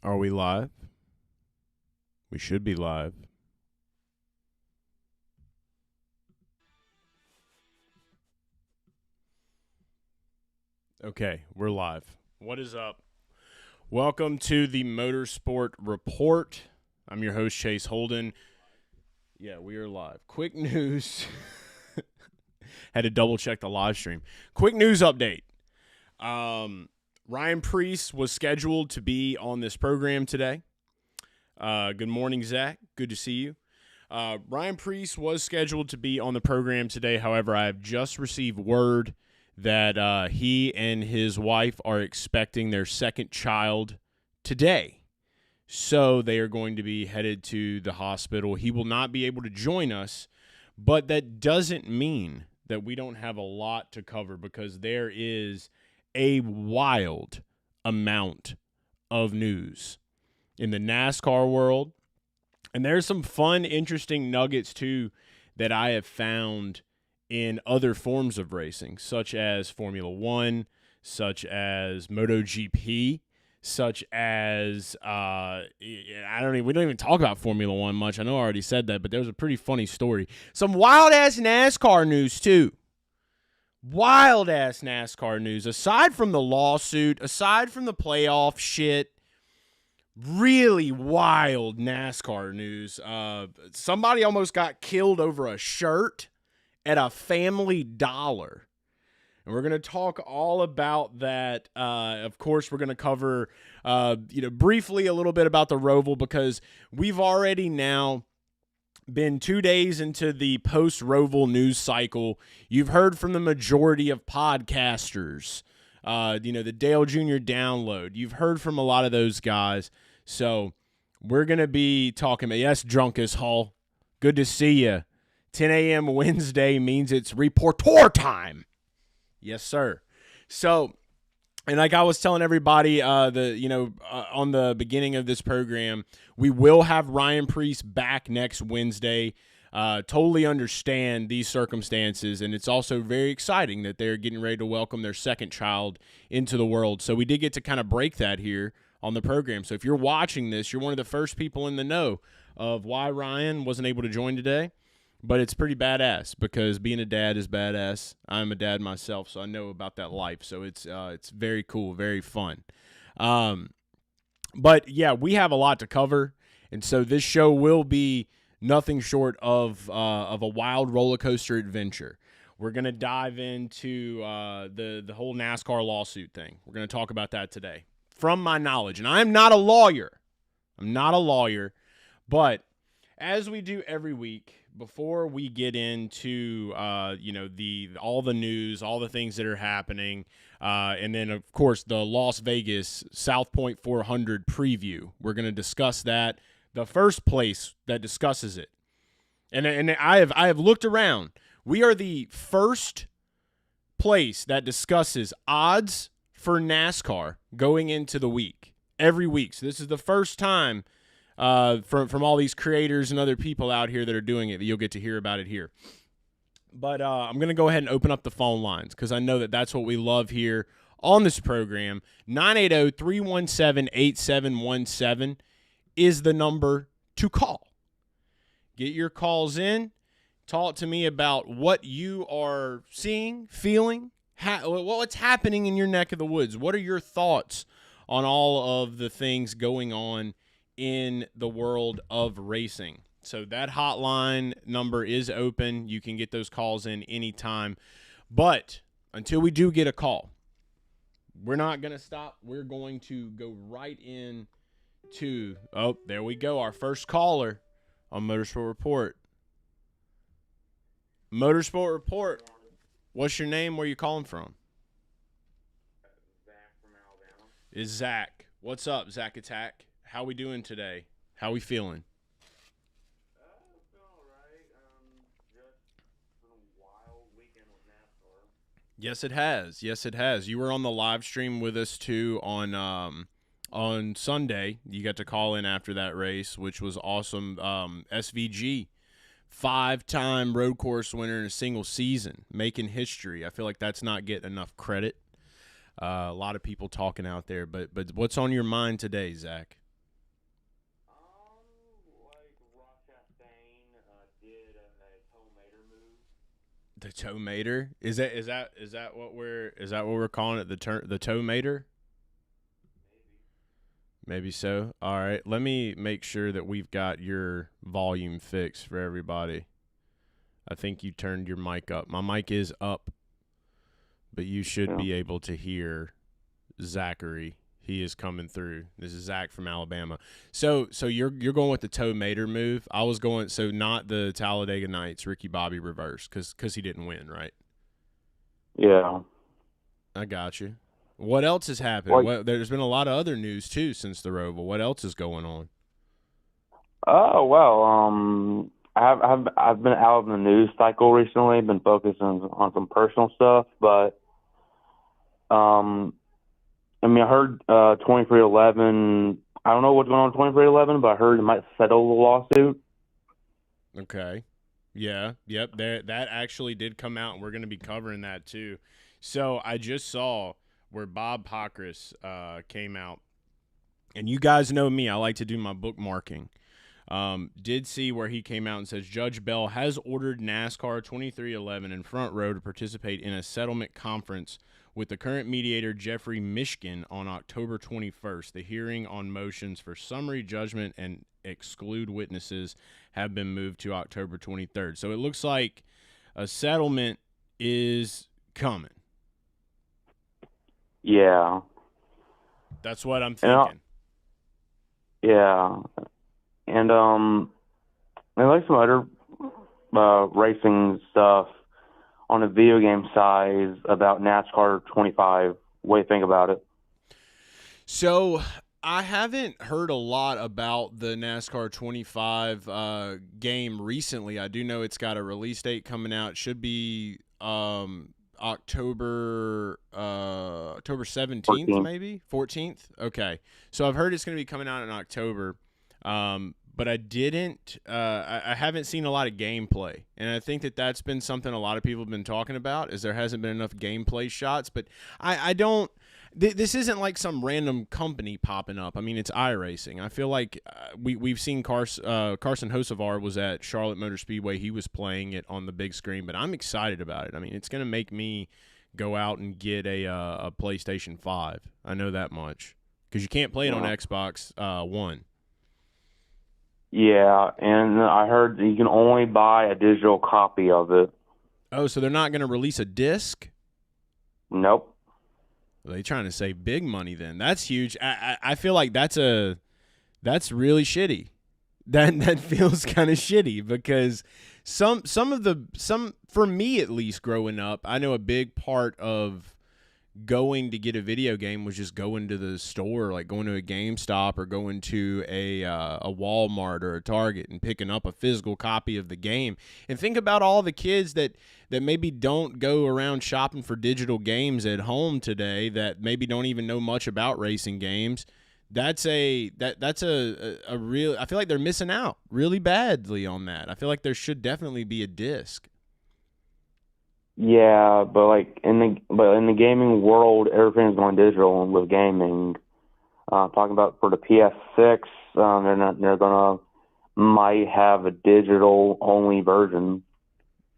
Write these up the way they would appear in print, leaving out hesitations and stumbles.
Are we live? We should be live. Okay, we're live. What is up? Welcome to the Motorsport Report. I'm your host, Chase Holden. Yeah, we are live. Quick news. Had to double check the live stream. Quick news update. Ryan Preece was scheduled to be on this program today. Good morning, Zach. Good to see you. Ryan Preece was scheduled to be on the program today. However, I have just received word that he and his wife are expecting their second child today. So they are going to be headed to the hospital. He will not be able to join us, but that doesn't mean that we don't have a lot to cover because there is a wild amount of news in the NASCAR world. And there's some fun, interesting nuggets, too, that I have found in other forms of racing, such as Formula One, such as MotoGP, such as, we don't even talk about Formula One much. I know I already said that, but there was a pretty funny story. Some wild-ass NASCAR news, too. Wild-ass NASCAR news. Aside from the lawsuit, aside from the playoff shit, really wild NASCAR news. Somebody almost got killed over a shirt at a Family Dollar. And we're going to talk all about that. Of course, we're going to cover, briefly a little bit about the ROVAL because we've already now been 2 days into the post-ROVAL news cycle. You've heard from the majority of podcasters, the Dale Jr. download. You've heard from a lot of those guys. So we're going to be talking about, yes, Drunk as Hull. Good to see you. 10 a.m. Wednesday means it's reporter time. Yes, sir. So, and like I was telling everybody, on the beginning of this program, we will have Ryan Preece back next Wednesday. Totally understand these circumstances, and it's also very exciting that they're getting ready to welcome their second child into the world. So we did get to kind of break that here on the program. So if you're watching this, you're one of the first people in the know of why Ryan wasn't able to join today. But it's pretty badass because being a dad is badass. I'm a dad myself, so I know about that life. So it's very cool, very fun. But, yeah, we have a lot to cover. And so this show will be nothing short of a wild roller coaster adventure. We're going to dive into the whole NASCAR lawsuit thing. We're going to talk about that today. From my knowledge, and I'm not a lawyer. But as we do every week, before we get into all the news, all the things that are happening, and then of course the Las Vegas South Point 400 preview, we're going to discuss that. The first place that discusses it, and I have looked around. We are the first place that discusses odds for NASCAR going into the week every week. So this is the first time from all these creators and other people out here that are doing it that you'll get to hear about it here. But I'm going to go ahead and open up the phone lines because I know that that's what we love here on this program. 980-317-8717 is the number to call. Get your calls in. Talk to me about what you are seeing, feeling, what's happening in your neck of the woods. What are your thoughts on all of the things going on in the world of racing? So that hotline number is open. You can get those calls in anytime. But until we do get a call, we're not going to stop. We're going to go right in to, there we go, our first caller on Motorsport Report. Motorsport Report. What's your name? Where are you calling from? Zach from Alabama. Is Zach. What's up, Zach Attack? How we doing today? How we feeling? Feeling all right. Just been a wild weekend with NASCAR. Yes, it has. Yes, it has. You were on the live stream with us too on Sunday. You got to call in after that race, which was awesome. SVG, 5-time road course winner in a single season, making history. I feel like that's not getting enough credit. A lot of people talking out there, but what's on your mind today, Zach? The Tomater? Is that what we're calling it? The Tomater? Maybe so. All right. Let me make sure that we've got your volume fixed for everybody. I think you turned your mic up. My mic is up, but you should be able to hear Zachary. He is coming through. This is Zach from Alabama. So you're going with the Tomater move. I was going not the Talladega Nights Ricky Bobby reverse because he didn't win, right? Yeah. I got you. What else has happened? There's been a lot of other news too since the ROVAL. What else is going on? Oh well, I've been out of the news cycle recently. Been focusing on some personal stuff, but I mean, I heard 2311. I don't know what's going on with 2311, but I heard it might settle the lawsuit. Okay. Yeah. Yep. That actually did come out, and we're going to be covering that too. So I just saw where Bob Pockris came out, and you guys know me. I like to do my bookmarking. Did see where he came out and says Judge Bell has ordered NASCAR 2311 and Front Row to participate in a settlement conference with the current mediator Jeffrey Mishkin on October 21st. The hearing on motions for summary judgment and exclude witnesses have been moved to October 23rd. So it looks like a settlement is coming. Yeah. That's what I'm thinking. Yeah. And like some other racing stuff on the video game side about NASCAR 25. What do you think about it? So I haven't heard a lot about the NASCAR 25 game recently. I do know it's got a release date coming out. It should be October 17th, 14th. maybe 14th. Okay, so I've heard it's going to be coming out in October. But I didn't. I haven't seen a lot of gameplay, and I think that's been something a lot of people have been talking about. Is there hasn't been enough gameplay shots, but I don't. This isn't like some random company popping up. I mean, it's iRacing. I feel like we've seen Carson Hocevar was at Charlotte Motor Speedway. He was playing it on the big screen, but I'm excited about it. I mean, it's going to make me go out and get a PlayStation 5. I know that much because you can't play it on Xbox One. Yeah, and I heard that you can only buy a digital copy of it. Oh, so they're not going to release a disc? Nope. Are they trying to save big money then? That's huge. I feel like that's really shitty. That feels kind of shitty because some for me at least growing up, I know a big part of going to get a video game was just going to the store, like going to a GameStop or going to a Walmart or a Target and picking up a physical copy of the game. And think about all the kids that maybe don't go around shopping for digital games at home today, that maybe don't even know much about racing games. That's a real. I feel like they're missing out really badly on that. I feel like there should definitely be a disc. Yeah, but in the gaming world, everything's going digital with gaming. Talking about for the PS6, they're gonna might have a digital only version.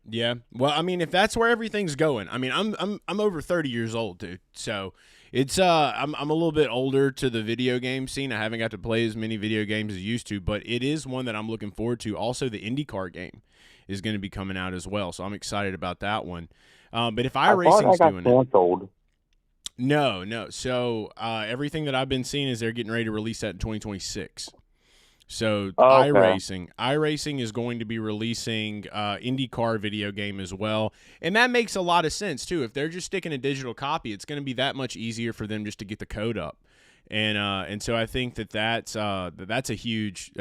Yeah, well, I mean, if that's where everything's going, I mean, I'm over 30 years old, dude. So it's I'm a little bit older to the video game scene. I haven't got to play as many video games as I used to, but it is one that I'm looking forward to. Also, the IndyCar game is going to be coming out as well, so I'm excited about that one. But if iRacing's doing canceled. it, no. So everything that I've been seeing is they're getting ready to release that in 2026. So okay. iRacing is going to be releasing IndyCar video game as well, and that makes a lot of sense too. If they're just sticking a digital copy, it's going to be that much easier for them just to get the code up. And so I think that's a huge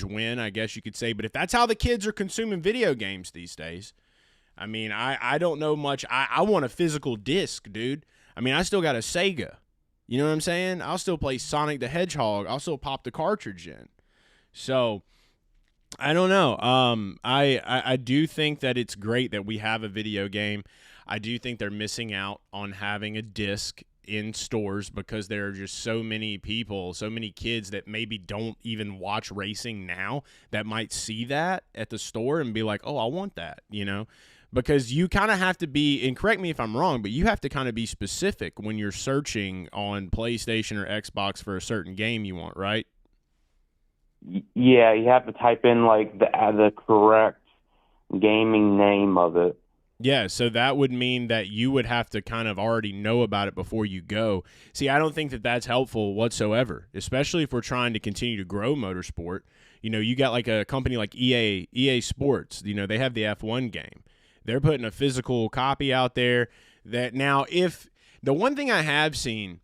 win, I guess you could say. But if that's how the kids are consuming video games these days, I mean, I don't know much. I want a physical disc, dude. I mean, I still got a Sega. You know what I'm saying? I'll still play Sonic the Hedgehog. I'll still pop the cartridge in. So I don't know. I do think that it's great that we have a video game. I do think they're missing out on having a disc in stores because there are just so many people, so many kids that maybe don't even watch racing now that might see that at the store and be like, oh, I want that, you know. because you kind of have to be, and correct me if I'm wrong, but you have to kind of be specific when you're searching on PlayStation or Xbox for a certain game you want, right? Yeah, you have to type in like the correct gaming name of it. Yeah, so that would mean that you would have to kind of already know about it before you go. See, I don't think that that's helpful whatsoever, especially if we're trying to continue to grow motorsport. You know, you got like a company like EA Sports, you know, they have the F1 game. They're putting a physical copy out there that now if the one thing I have seen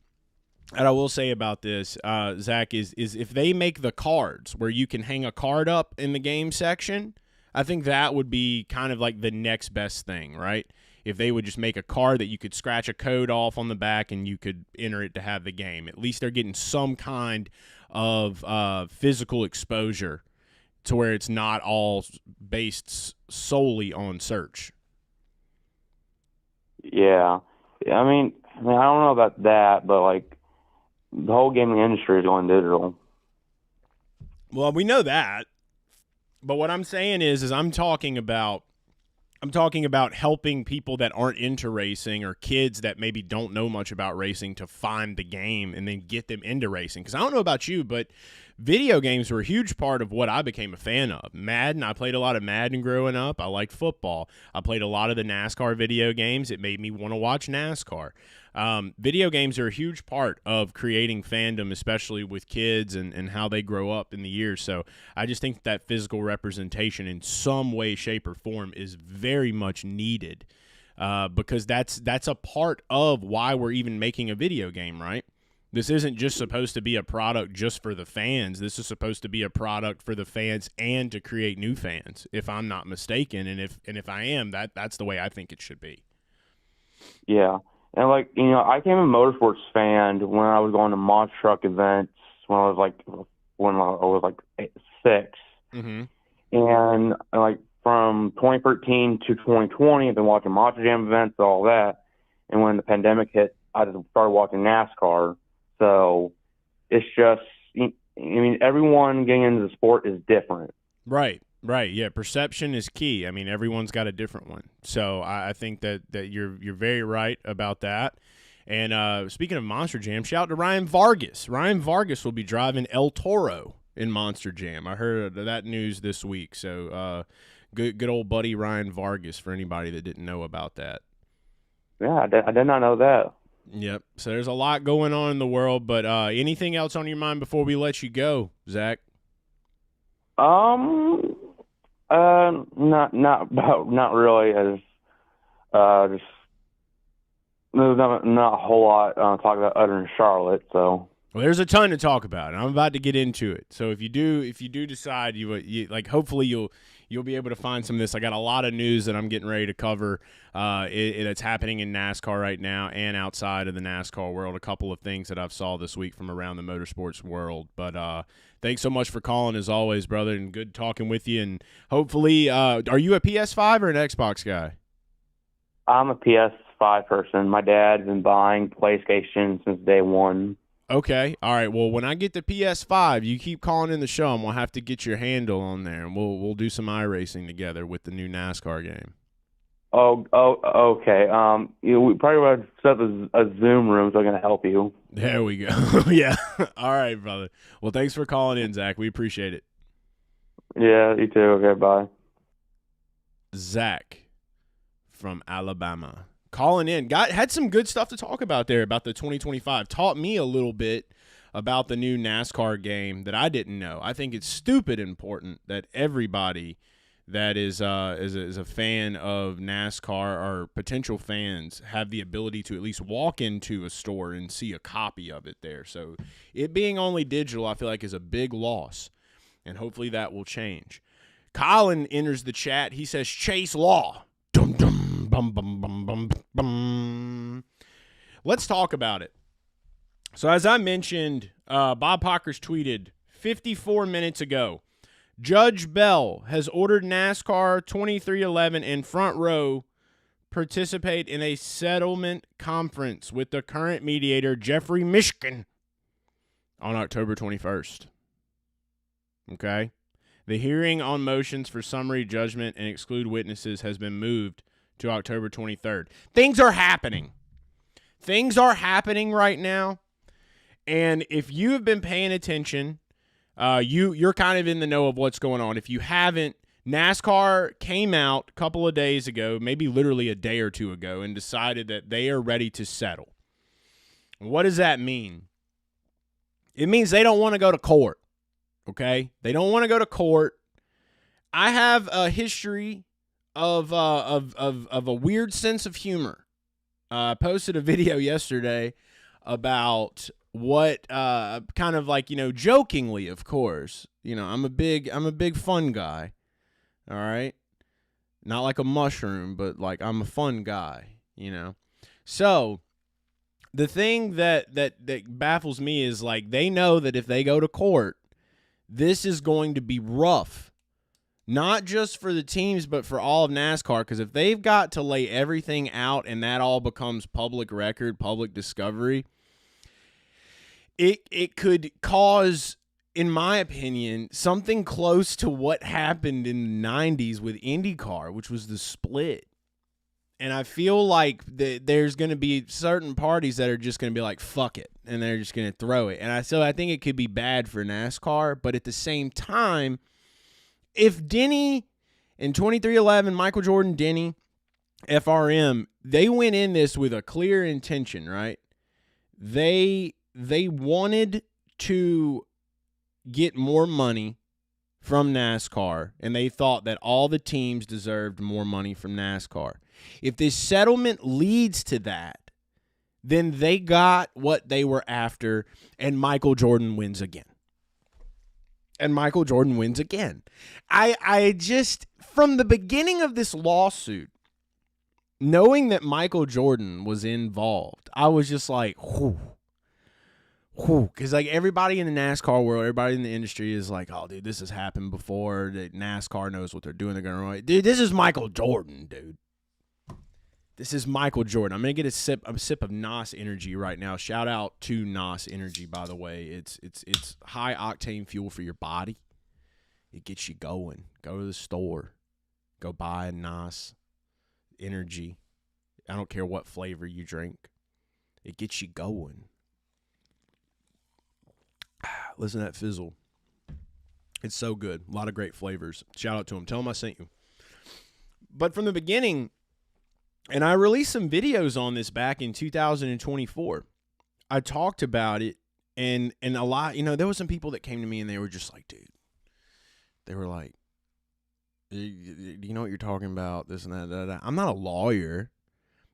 that I will say about this, Zach, is if they make the cards where you can hang a card up in the game section, I think that would be kind of like the next best thing, right? If they would just make a card that you could scratch a code off on the back and you could enter it to have the game. At least they're getting some kind of physical exposure to where it's not all based solely on search. Yeah. I mean, I don't know about that, but like the whole gaming industry is going digital. Well, we know that. But what I'm saying is I'm talking about helping people that aren't into racing or kids that maybe don't know much about racing to find the game and then get them into racing. Because I don't know about you, but video games were a huge part of what I became a fan of. Madden, I played a lot of Madden growing up. I liked football. I played a lot of the NASCAR video games. It made me want to watch NASCAR. Video games are a huge part of creating fandom, especially with kids and how they grow up in the years. So I just think that physical representation in some way, shape, or form is very much needed because that's a part of why we're even making a video game, right? This isn't just supposed to be a product just for the fans. This is supposed to be a product for the fans and to create new fans, if I'm not mistaken. And if I am, that's the way I think it should be. Yeah. And like, you know, I became a motorsports fan when I was going to monster truck events when I was like 6. Mm-hmm. And like from 2013 to 2020, I've been watching Monster Jam events, all that. And when the pandemic hit, I just started watching NASCAR. So it's just, I mean, everyone getting into the sport is different. Right. Yeah, perception is key. I mean, everyone's got a different one. So I think that you're very right about that. And speaking of Monster Jam, shout out to Ryan Vargas. Ryan Vargas will be driving El Toro in Monster Jam. I heard of that news this week. So good old buddy Ryan Vargas for anybody that didn't know about that. Yeah, I did not know that. Yep. So there's a lot going on in the world, but anything else on your mind before we let you go, Zach? Not really. Just there's not a whole lot to talk about other than Charlotte. So well, there's a ton to talk about, and I'm about to get into it. So if you do decide you like, hopefully you'll be able to find some of this. I got a lot of news that I'm getting ready to cover. It's happening in NASCAR right now and outside of the NASCAR world. A couple of things that I've saw this week from around the motorsports world. But thanks so much for calling as always, brother, and good talking with you. And hopefully, are you a PS5 or an Xbox guy? I'm a PS5 person. My dad's been buying PlayStation since day one. Okay. All right. Well, when I get the PS5, you keep calling in the show, and we'll have to get your handle on there, and we'll do some iRacing together with the new NASCAR game. Oh, okay. We probably would set up a Zoom room so I can help you. There we go. Yeah. All right, brother. Well, thanks for calling in, Zach. We appreciate it. Yeah, you too. Okay, bye. Zach from Alabama. Calling in. Had some good stuff to talk about there about the 2025. Taught me a little bit about the new NASCAR game that I didn't know. I think it's stupid important that everybody that is a fan of NASCAR or potential fans have the ability to at least walk into a store and see a copy of it there. So it being only digital, I feel like, is a big loss, and hopefully that will change. Colin enters the chat. He says, Chase Law. Dum, dum, bum, bum, bum, bum, bum. Let's talk about it. So as I mentioned, Bob Pockers tweeted 54 minutes ago, Judge Bell has ordered NASCAR 2311 and Front Row participate in a settlement conference with the current mediator, Jeffrey Mishkin, on October 21st. Okay? The hearing on motions for summary judgment and exclude witnesses has been moved to October 23rd. Things are happening. Things are happening right now. And if you have been paying attention, you're kind of in the know of what's going on. If you haven't, NASCAR came out a couple of days ago, maybe literally a day or two ago, and decided that they are ready to settle. What does that mean? It means they don't want to go to court, okay? They don't want to go to court. I have a history of a weird sense of humor. I posted a video yesterday about what kind of like, jokingly, of course. I'm a big fun guy. All right? Not like a mushroom, but like I'm a fun guy, So, the thing that baffles me is like they know that if they go to court, this is going to be rough. Not just for the teams, but for all of NASCAR, because if they've got to lay everything out and that all becomes public record, public discovery, it could cause, in my opinion, something close to what happened in the 90s with IndyCar, which was the split. And I feel like there's going to be certain parties that are just going to be like, fuck it, and they're just going to throw it. And so I think it could be bad for NASCAR, but at the same time, if Denny in 2311, Michael Jordan, Denny, FRM, they went in this with a clear intention, right? They wanted to get more money from NASCAR, and they thought that all the teams deserved more money from NASCAR. If this settlement leads to that, then they got what they were after, and Michael Jordan wins again. I just, from the beginning of this lawsuit, knowing that Michael Jordan was involved, I was just like, whew. Because like everybody in the NASCAR world, everybody in the industry is like, oh, dude, this has happened before. That NASCAR knows what they're doing. They're going to run. Dude, this is Michael Jordan, dude. This is Michael Jordan. I'm going to get a sip of NOS Energy right now. Shout out to NOS Energy, by the way. It's high octane fuel for your body. It gets you going. Go to the store. Go buy a NOS Energy. I don't care what flavor you drink. It gets you going. Listen to that fizzle. It's so good. A lot of great flavors. Shout out to them. Tell them I sent you. But from the beginning, and I released some videos on this back in 2024. I talked about it, and a lot, there was some people that came to me and they were just like, dude, they were like, do you know what you're talking about? This and that. I'm not a lawyer,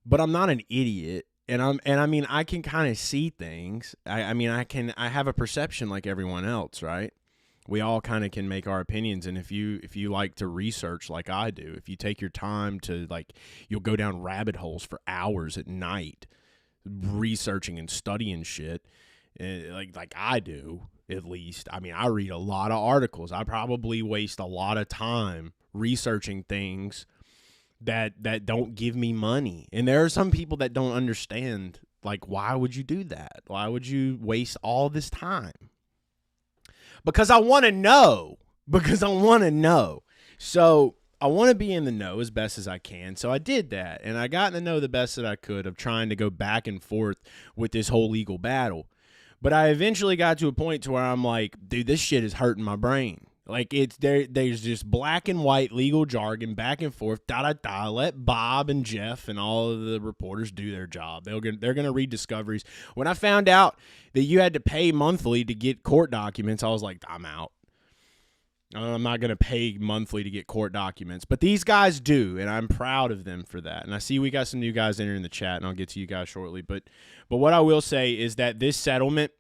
but I'm not an idiot. And I mean, I can kind of see things. I have a perception like everyone else, right? We all kind of can make our opinions. And if you like to research like I do, if you take your time to you'll go down rabbit holes for hours at night researching and studying shit, like I do, at least. I mean, I read a lot of articles. I probably waste a lot of time researching things that don't give me money. And there are some people that don't understand, like, why would you do that? Why would you waste all this time? Because I want to know. So I want to be in the know as best as I can. So I did that, and I got in the know the best that I could of trying to go back and forth with this whole legal battle. But I eventually got to a point to where I'm like, dude, this shit is hurting my brain. Like, there's just black and white legal jargon back and forth, Let Bob and Jeff and all of the reporters do their job. They're going to read discoveries. When I found out that you had to pay monthly to get court documents, I was like, I'm out. I'm not going to pay monthly to get court documents. But these guys do, and I'm proud of them for that. And I see we got some new guys entering the chat, and I'll get to you guys shortly. But what I will say is that this settlement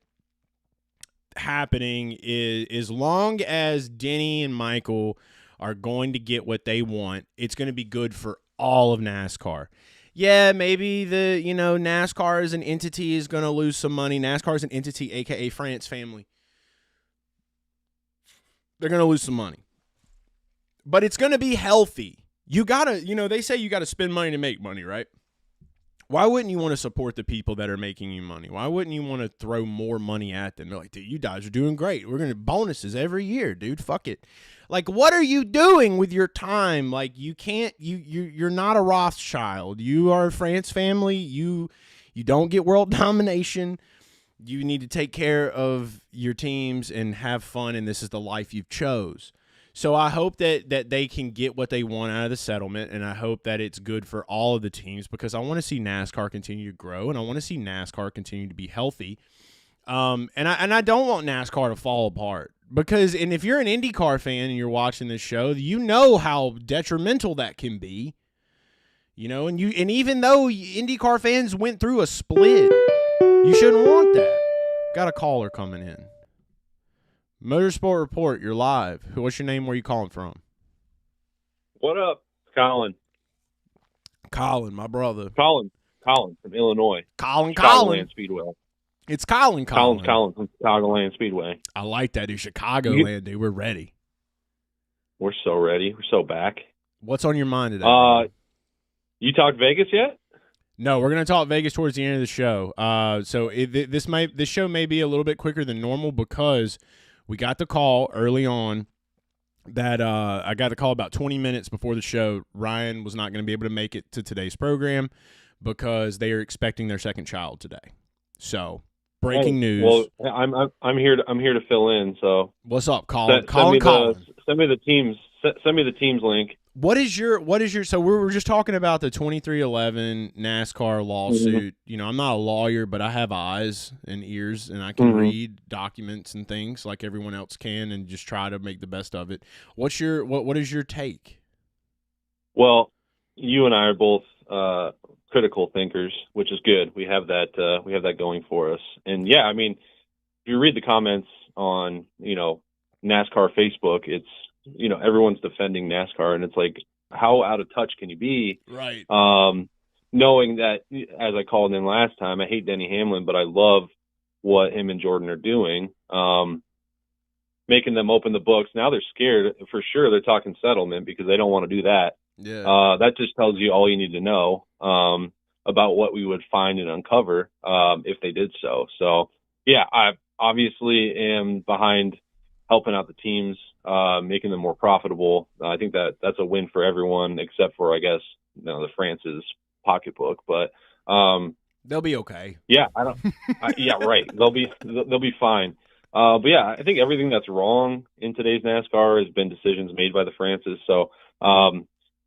happening is, as long as Denny and Michael are going to get what they want, it's going to be good for all of NASCAR. Yeah, maybe NASCAR as an entity is going to lose some money. NASCAR as an entity, aka France family, they're going to lose some money. But it's going to be healthy. You got to, they say you got to spend money to make money, right? Why wouldn't you want to support the people that are making you money? Why wouldn't you want to throw more money at them? They're like, dude, you guys are doing great. We're going to bonuses every year, dude. Fuck it. Like, what are you doing with your time? Like, you can't, you're not a Rothschild. You are a France family. You don't get world domination. You need to take care of your teams and have fun, and this is the life you've chose. So I hope that they can get what they want out of the settlement, and I hope that it's good for all of the teams because I want to see NASCAR continue to grow, and I want to see NASCAR continue to be healthy. And I don't want NASCAR to fall apart because, and if you're an IndyCar fan and you're watching this show, you know how detrimental that can be. You know, and even though IndyCar fans went through a split, you shouldn't want that. Got a caller coming in. Motorsport Report, you're live. What's your name? Where you calling from? What up, Colin? Colin, my brother. Colin from Illinois. Colin. Chicagoland Speedway. It's Colin. Colin from Chicagoland Speedway. I like that, dude. Chicagoland, dude. We're ready. We're so ready. We're so back. What's on your mind today? You talked Vegas yet? No, we're going to talk Vegas towards the end of the show. So this show may be a little bit quicker than normal because we got the call early on that I got the call about 20 minutes before the show. Ryan was not going to be able to make it to today's program because they are expecting their second child today. So, breaking news. Well, I'm here to fill in. So, what's up, Colin? Send me the teams link. What is your so we were just talking about the 2311 NASCAR lawsuit. Mm-hmm. You know, I'm not a lawyer, but I have eyes and ears and I can read documents and things like everyone else can and just try to make the best of it. What is your take? Well, you and I are both critical thinkers, which is good. We have that going for us. And yeah, I mean, if you read the comments on, NASCAR Facebook, it's, everyone's defending NASCAR, and it's like, how out of touch can you be? Right. Knowing that, as I called in last time, I hate Denny Hamlin, but I love what him and Jordan are doing, making them open the books. Now they're scared. For sure, they're talking settlement because they don't want to do that. Yeah. That just tells you all you need to know about what we would find and uncover if they did so. So, yeah, I obviously am behind helping out the teams, making them more profitable. I think that's a win for everyone except for, I guess, the France's pocketbook. But they'll be okay. Yeah, yeah, right. They'll be fine. But yeah, I think everything that's wrong in today's NASCAR has been decisions made by the Frances. So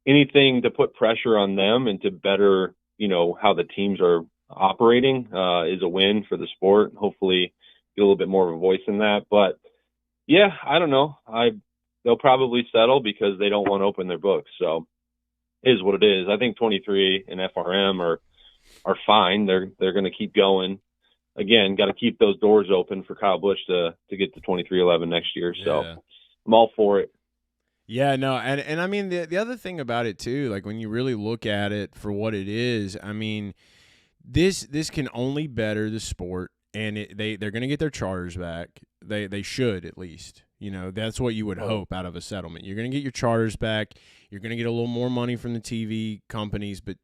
anything to put pressure on them and to better, how the teams are operating is a win for the sport. Hopefully get a little bit more of a voice in that. But yeah, I don't know. They'll probably settle because they don't want to open their books. So it is what it is. I think 23 and FRM are fine. They're going to keep going. Again, got to keep those doors open for Kyle Busch to get to 2311 next year. So yeah. I'm all for it. Yeah, no, and I mean the other thing about it too, like when you really look at it for what it is, I mean, this can only better the sport, and they're going to get their charters back. They should at least. That's what you would hope out of a settlement. You're going to get your charters back. You're going to get a little more money from the TV companies, but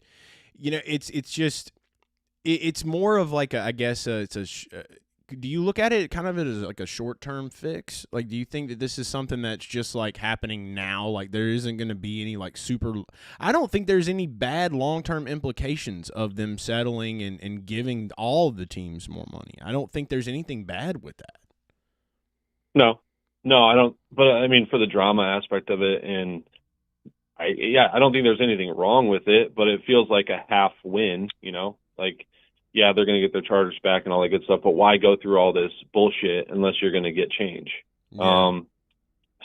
it's more of like do you look at it kind of as like a short-term fix? Like, do you think that this is something that's just like happening now? Like, there isn't going to be any like I don't think there's any bad long-term implications of them settling and giving all of the teams more money. I don't think there's anything bad with that. No, I don't. But I mean, for the drama aspect of it, and I don't think there's anything wrong with it, but it feels like a half win, like, yeah, they're going to get their charters back and all that good stuff, but why go through all this bullshit unless you're going to get change? Yeah.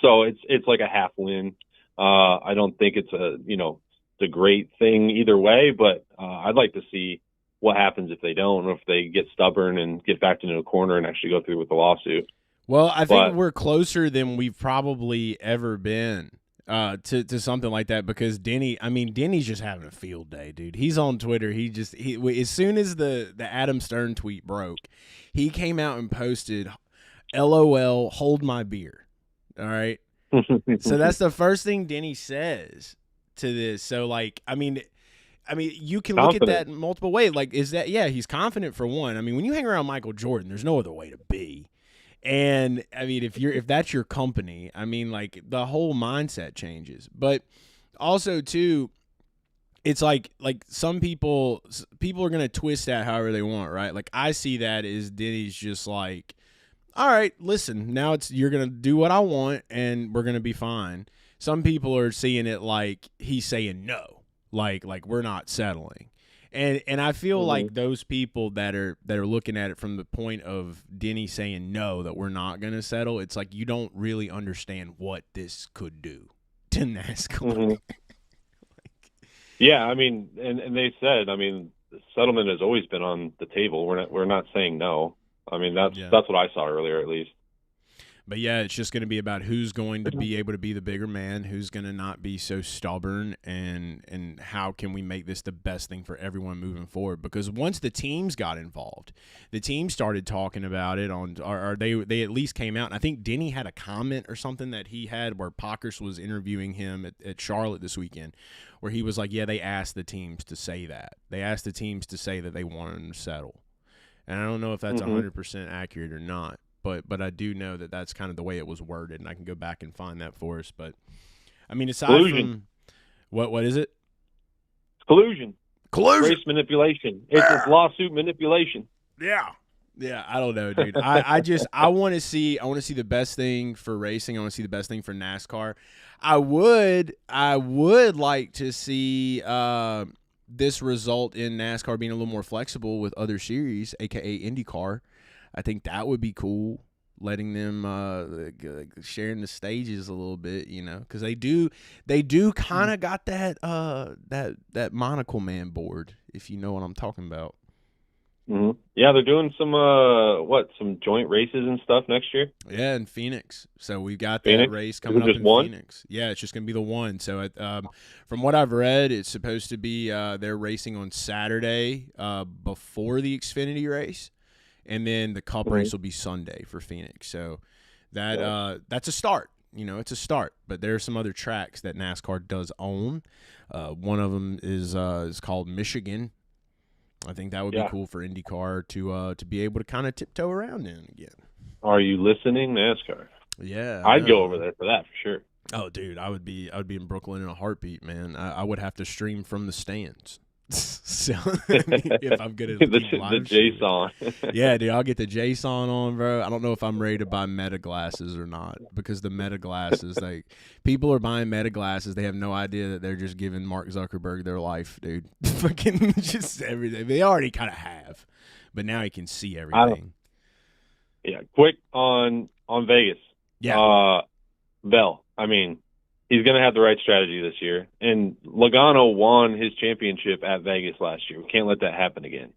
So it's like a half win. I don't think it's a great thing either way, but I'd like to see what happens if they don't, or if they get stubborn and get backed into a corner and actually go through with the lawsuit. Well, I think we're closer than we've probably ever been to something like that because Denny's just having a field day, dude. He's on Twitter. He as soon as the Adam Stern tweet broke, he came out and posted, LOL, hold my beer. All right. So that's the first thing Denny says to this. So, like, I mean, I mean, you can look at that in multiple ways. Like, is that, yeah, he's confident for one. I mean, when you hang around Michael Jordan, there's no other way to be. And I mean, if that's your company, I mean, like the whole mindset changes. But also too, it's like some people are gonna twist that however they want, right? Like I see that as Denny's just like, all right, listen, now you're gonna do what I want and we're gonna be fine. Some people are seeing it like he's saying no, like we're not settling. And I feel like those people that are looking at it from the point of Denny saying no, that we're not going to settle, it's like you don't really understand what this could do to NASCAR. Yeah, I mean, and they said, I mean, settlement has always been on the table. We're not saying no. I mean, that's what I saw earlier, at least. But, yeah, it's just going to be about who's going to be able to be the bigger man, who's going to not be so stubborn, and how can we make this the best thing for everyone moving forward. Because once the teams got involved, the teams started talking about it, or they at least came out. And I think Denny had a comment or something that he had where Pockers was interviewing him at Charlotte this weekend, where he was like, yeah, they asked the teams to say that. They asked the teams to say that they wanted them to settle. And I don't know if that's 100% accurate or not. But I do know that that's kind of the way it was worded, and I can go back and find that for us. But, I mean, aside from – what is it? Collusion. Collusion. Race manipulation. It's lawsuit manipulation. Yeah. Yeah, I don't know, dude. I want to see the best thing for racing. I want to see the best thing for NASCAR. I would like to see this result in NASCAR being a little more flexible with other series, aka IndyCar. I think that would be cool, letting them sharing the stages a little bit, you know, because they do kind of got that monocle man board, if you know what I'm talking about. Mm-hmm. Yeah, they're doing some joint races and stuff next year. Yeah, in Phoenix. So we got that race coming up in Phoenix. Yeah, it's just gonna be the one. So from what I've read, it's supposed to be they're racing on Saturday before the Xfinity race. And then the Cup race will be Sunday for Phoenix. So that's a start. You know, it's a start. But there are some other tracks that NASCAR does own. One of them is called Michigan. I think that would be cool for IndyCar to be able to kind of tiptoe around in again. Are you listening, NASCAR? Yeah, I'd go over there for that for sure. Oh, dude, I would be in Brooklyn in a heartbeat, man. I would have to stream from the stands. So if I'm good at the JSON. Yeah, dude, I'll get the JSON on, bro. I don't know if I'm ready to buy Meta glasses or not, because the Meta glasses, like, people are buying Meta glasses. They have no idea that they're just giving Mark Zuckerberg their life, dude. Fucking just everything. They already kind of have, but now he can see everything. Yeah, quick on Vegas. Yeah. Bell. I mean, he's going to have the right strategy this year. And Logano won his championship at Vegas last year. We can't let that happen again.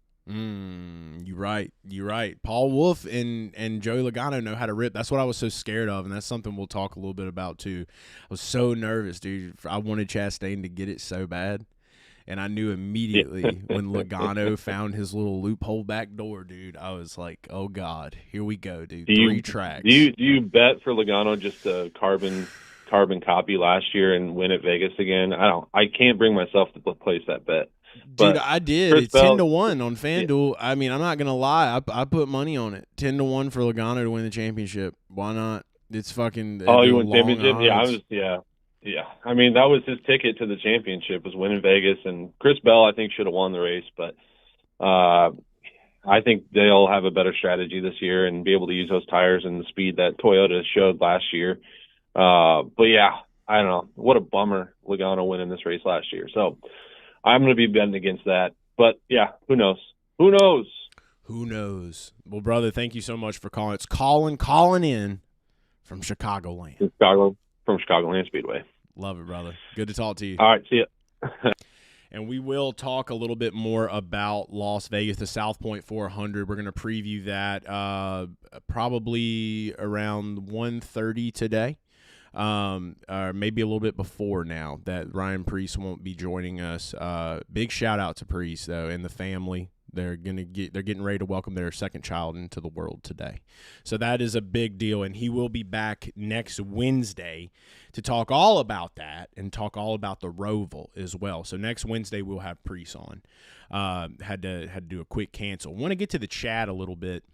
You're right. Paul Wolf and Joey Logano know how to rip. That's what I was so scared of, and that's something we'll talk a little bit about too. I was so nervous, dude. I wanted Chastain to get it so bad. And I knew immediately when Logano found his little loophole back door, dude, I was like, oh, God, here we go, dude. 3 tracks. Do you bet for Logano just to carbon copy last year and win at Vegas again? I can't bring myself to place that bet. But dude, I did. It's 10-1 on FanDuel. Yeah. I mean, I'm not gonna lie. I put money on it. 10-1 for Logano to win the championship. Why not? It's fucking. Oh, you win championship? Yeah. I mean, that was his ticket to the championship, was winning Vegas, and Chris Bell, I think, should have won the race, but I think they'll have a better strategy this year and be able to use those tires and the speed that Toyota showed last year. But yeah, I don't know. What a bummer Logano winning this race last year. So I'm going to be betting against that. But yeah, who knows? Who knows? Well, brother, thank you so much for calling. It's calling in from Chicagoland. From Chicagoland Speedway. Love it, brother. Good to talk to you. All right, see ya. And we will talk a little bit more about Las Vegas, the South Point 400. We're going to preview that probably around 1:30 today. Or maybe a little bit before now, that Ryan Preece won't be joining us. Big shout out to Preece, though, and the family. They're getting ready to welcome their second child into the world today. So that is a big deal, and he will be back next Wednesday to talk all about that and talk all about the ROVAL as well. So next Wednesday we'll have Priest on. Had to do a quick cancel. Want to get to the chat a little bit.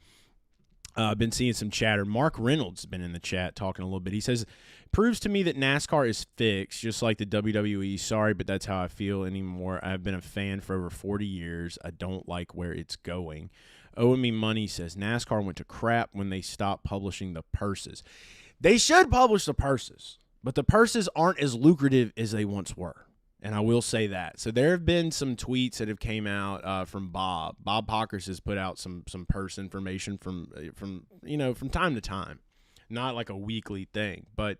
I've been seeing some chatter. Mark Reynolds has been in the chat talking a little bit. He says, proves to me that NASCAR is fixed, just like the WWE. Sorry, but that's how I feel anymore. I've been a fan for over 40 years. I don't like where it's going. Owing Me Money says, NASCAR went to crap when they stopped publishing the purses. They should publish the purses, but the purses aren't as lucrative as they once were. And I will say that. So there have been some tweets that have came out from Bob. Bob Pockers has put out some purse information from time to time, not like a weekly thing. But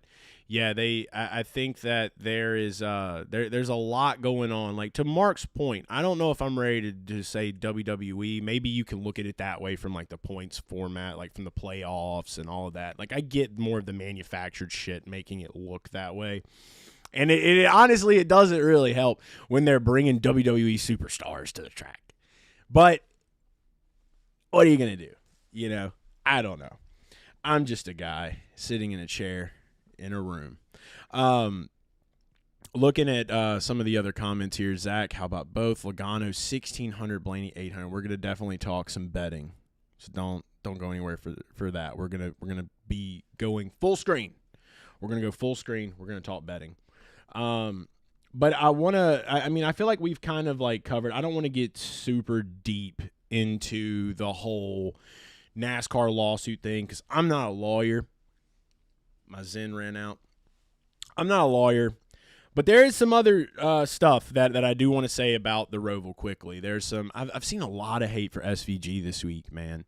yeah, I think that there is there's a lot going on. Like, to Mark's point, I don't know if I'm ready to say WWE. Maybe you can look at it that way from like the points format, like from the playoffs and all of that. Like, I get more of the manufactured shit making it look that way. And it honestly, it doesn't really help when they're bringing WWE superstars to the track. But what are you going to do? I don't know. I'm just a guy sitting in a chair in a room. Looking at some of the other comments here, Zach, how about both? Logano 1,600, Blaney 800. We're going to definitely talk some betting. So don't go anywhere for that. We're gonna be going full screen. We're going to go full screen. We're going to talk betting. But I feel like we've kind of like covered. I don't want to get super deep into the whole NASCAR lawsuit thing because I'm not a lawyer. My Zen ran out. I'm not a lawyer, but there is some other stuff that I do want to say about the ROVAL quickly. There's some. I've seen a lot of hate for SVG this week, man.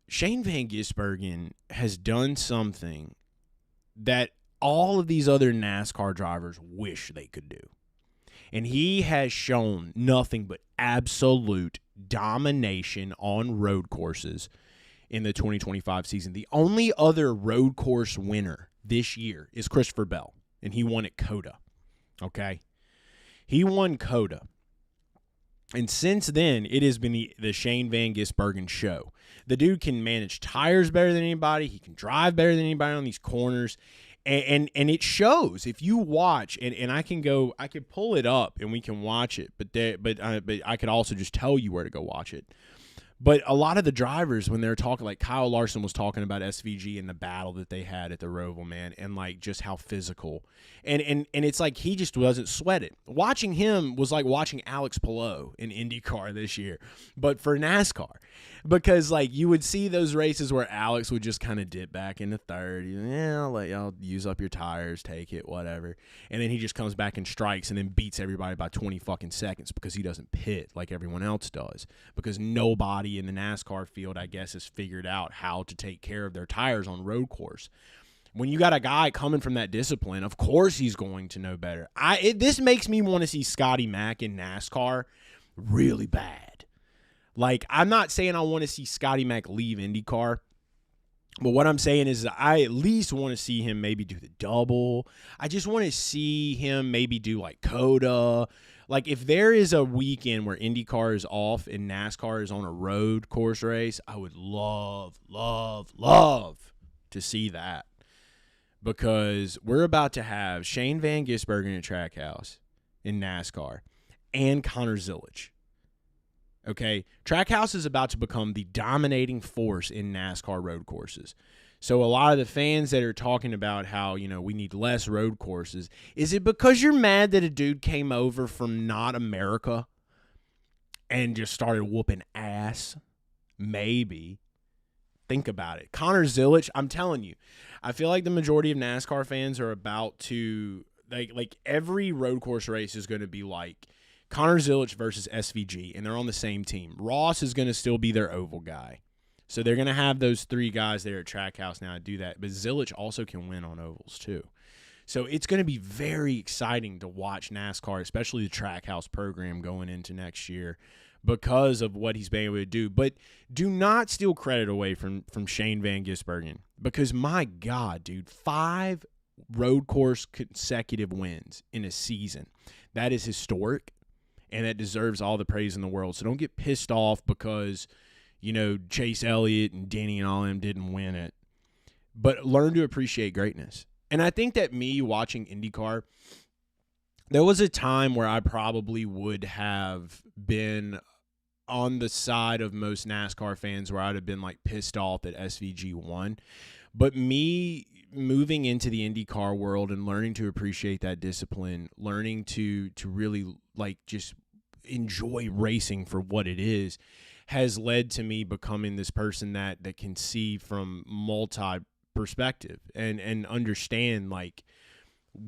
Shane Van Gisbergen has done something that all of these other NASCAR drivers wish they could do. And he has shown nothing but absolute domination on road courses in the 2025 season. The only other road course winner this year is Christopher Bell, and he won at COTA. Okay? He won COTA. And since then, it has been the Shane Van Gisbergen show. The dude can manage tires better than anybody. He can drive better than anybody on these corners. And it shows if you watch, and I can pull it up and we can watch it, but I could also just tell you where to go watch it. But a lot of the drivers, when they're talking, like Kyle Larson was talking about SVG and the battle that they had at the ROVAL, man, and like just how physical. And it's like he just doesn't sweat it. Watching him was like watching Alex Palou in IndyCar this year, but for NASCAR. Because like you would see those races where Alex would just kind of dip back into third. Yeah, I'll let y'all use up your tires, take it, whatever. And then he just comes back and strikes and then beats everybody by 20 fucking seconds because he doesn't pit like everyone else does. Because nobody in the NASCAR field, I guess, has figured out how to take care of their tires on road course. When you got a guy coming from that discipline, of course he's going to know better. This makes me want to see Scotty Mack in NASCAR really bad. Like, I'm not saying I want to see Scotty Mack leave IndyCar, but what I'm saying is I at least want to see him maybe do the double. I just want to see him maybe do like COTA. Like, if there is a weekend where IndyCar is off and NASCAR is on a road course race, I would love, love, love to see that. Because we're about to have Shane Van Gisbergen at Trackhouse in NASCAR and Connor Zilisch. Okay, Trackhouse is about to become the dominating force in NASCAR road courses. So a lot of the fans that are talking about how, we need less road courses, is it because you're mad that a dude came over from not America and just started whooping ass? Maybe. Think about it. Connor Zilisch, I'm telling you, I feel like the majority of NASCAR fans are about to, like every road course race is going to be like Connor Zilisch versus SVG, and they're on the same team. Ross is going to still be their oval guy. So they're going to have those three guys there at Trackhouse now to do that. But Zilisch also can win on ovals too. So it's going to be very exciting to watch NASCAR, especially the Trackhouse program going into next year because of what he's been able to do. But do not steal credit away from Shane Van Gisbergen because, my God, dude, 5 road course consecutive wins in a season. That is historic. and that deserves all the praise in the world. So don't get pissed off because, Chase Elliott and Denny and all them didn't win it. But learn to appreciate greatness. And I think that me watching IndyCar, there was a time where I probably would have been on the side of most NASCAR fans where I'd have been like pissed off that SVG won. But me moving into the IndyCar world and learning to appreciate that discipline, learning to really like just enjoy racing for what it is, has led to me becoming this person that can see from multi perspective and understand like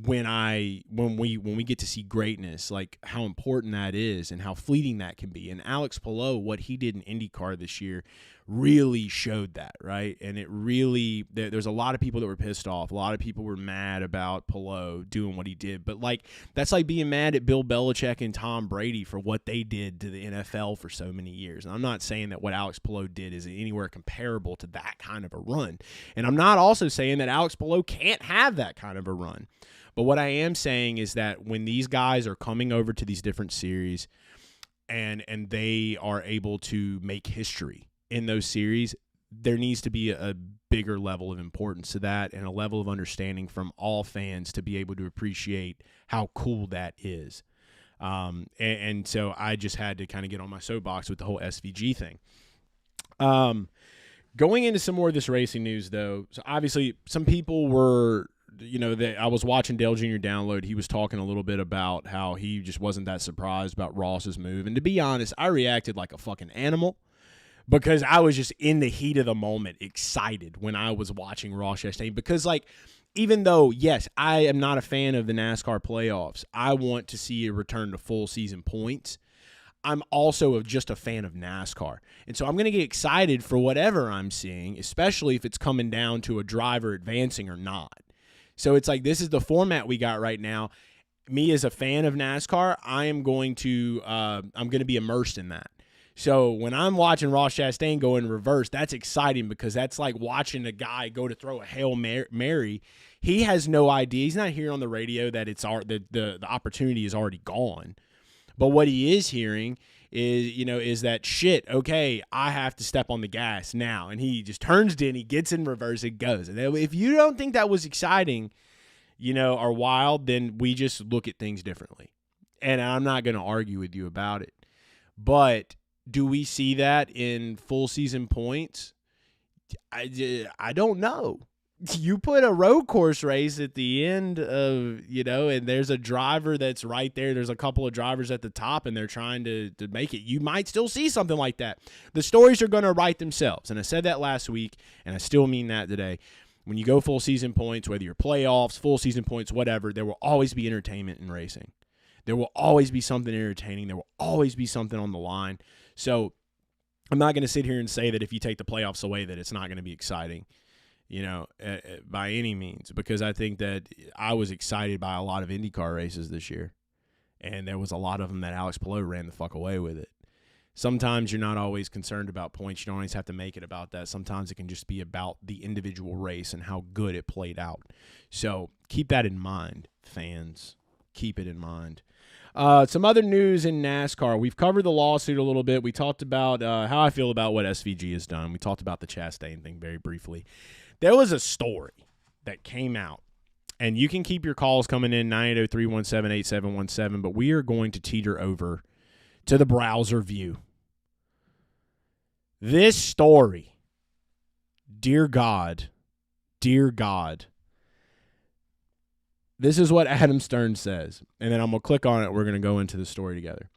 when we get to see greatness, like how important that is and how fleeting that can be. And Alex Palou, what he did in IndyCar this year really showed that, right? And it really, there's a lot of people that were pissed off. A lot of people were mad about Palou doing what he did. But like, that's like being mad at Bill Belichick and Tom Brady for what they did to the NFL for so many years. And I'm not saying that what Alex Palou did is anywhere comparable to that kind of a run. And I'm not also saying that Alex Palou can't have that kind of a run. But what I am saying is that when these guys are coming over to these different series and they are able to make history in those series, there needs to be a bigger level of importance to that and a level of understanding from all fans to be able to appreciate how cool that is. And so I just had to kind of get on my soapbox with the whole SVG thing. Going into some more of this racing news, though, so obviously some people were, I was watching Dale Jr. Download. He was talking a little bit about how he just wasn't that surprised about Ross's move. And to be honest, I reacted like a fucking animal because I was just in the heat of the moment excited when I was watching Ross Chastain. Because, like, even though, yes, I am not a fan of the NASCAR playoffs, I want to see a return to full season points. I'm also just a fan of NASCAR. And so I'm going to get excited for whatever I'm seeing, especially if it's coming down to a driver advancing or not. So it's like, this is the format we got right now. Me as a fan of NASCAR, I'm going to be immersed in that. So when I'm watching Ross Chastain go in reverse, that's exciting because that's like watching a guy go to throw a Hail Mary. He has no idea. He's not hearing on the radio that the opportunity is already gone. But what he is hearing is that shit, okay, I have to step on the gas now. And he just turns in, he gets in reverse, and goes. And if you don't think that was exciting, or wild, then we just look at things differently. And I'm not going to argue with you about it. But do we see that in full season points? I don't know. You put a road course race at the end of, and there's a driver that's right there. There's a couple of drivers at the top, and they're trying to make it. You might still see something like that. The stories are going to write themselves. And I said that last week, and I still mean that today. When you go full season points, whether you're playoffs, full season points, whatever, there will always be entertainment in racing. There will always be something entertaining. There will always be something on the line. So I'm not going to sit here and say that if you take the playoffs away that it's not going to be exciting. By any means, because I think that I was excited by a lot of IndyCar races this year, and there was a lot of them that Alex Palou ran the fuck away with it. Sometimes you're not always concerned about points. You don't always have to make it about that. Sometimes it can just be about the individual race and how good it played out. So keep that in mind, fans. Keep it in mind. Some other news in NASCAR. We've covered the lawsuit a little bit. We talked about how I feel about what SVG has done. We talked about the Chastain thing very briefly. There was a story that came out, and you can keep your calls coming in, 980-317-8717, but we are going to teeter over to the browser view. This story, dear God, this is what Adam Stern says, and then I'm going to click on it. We're going to go into the story together.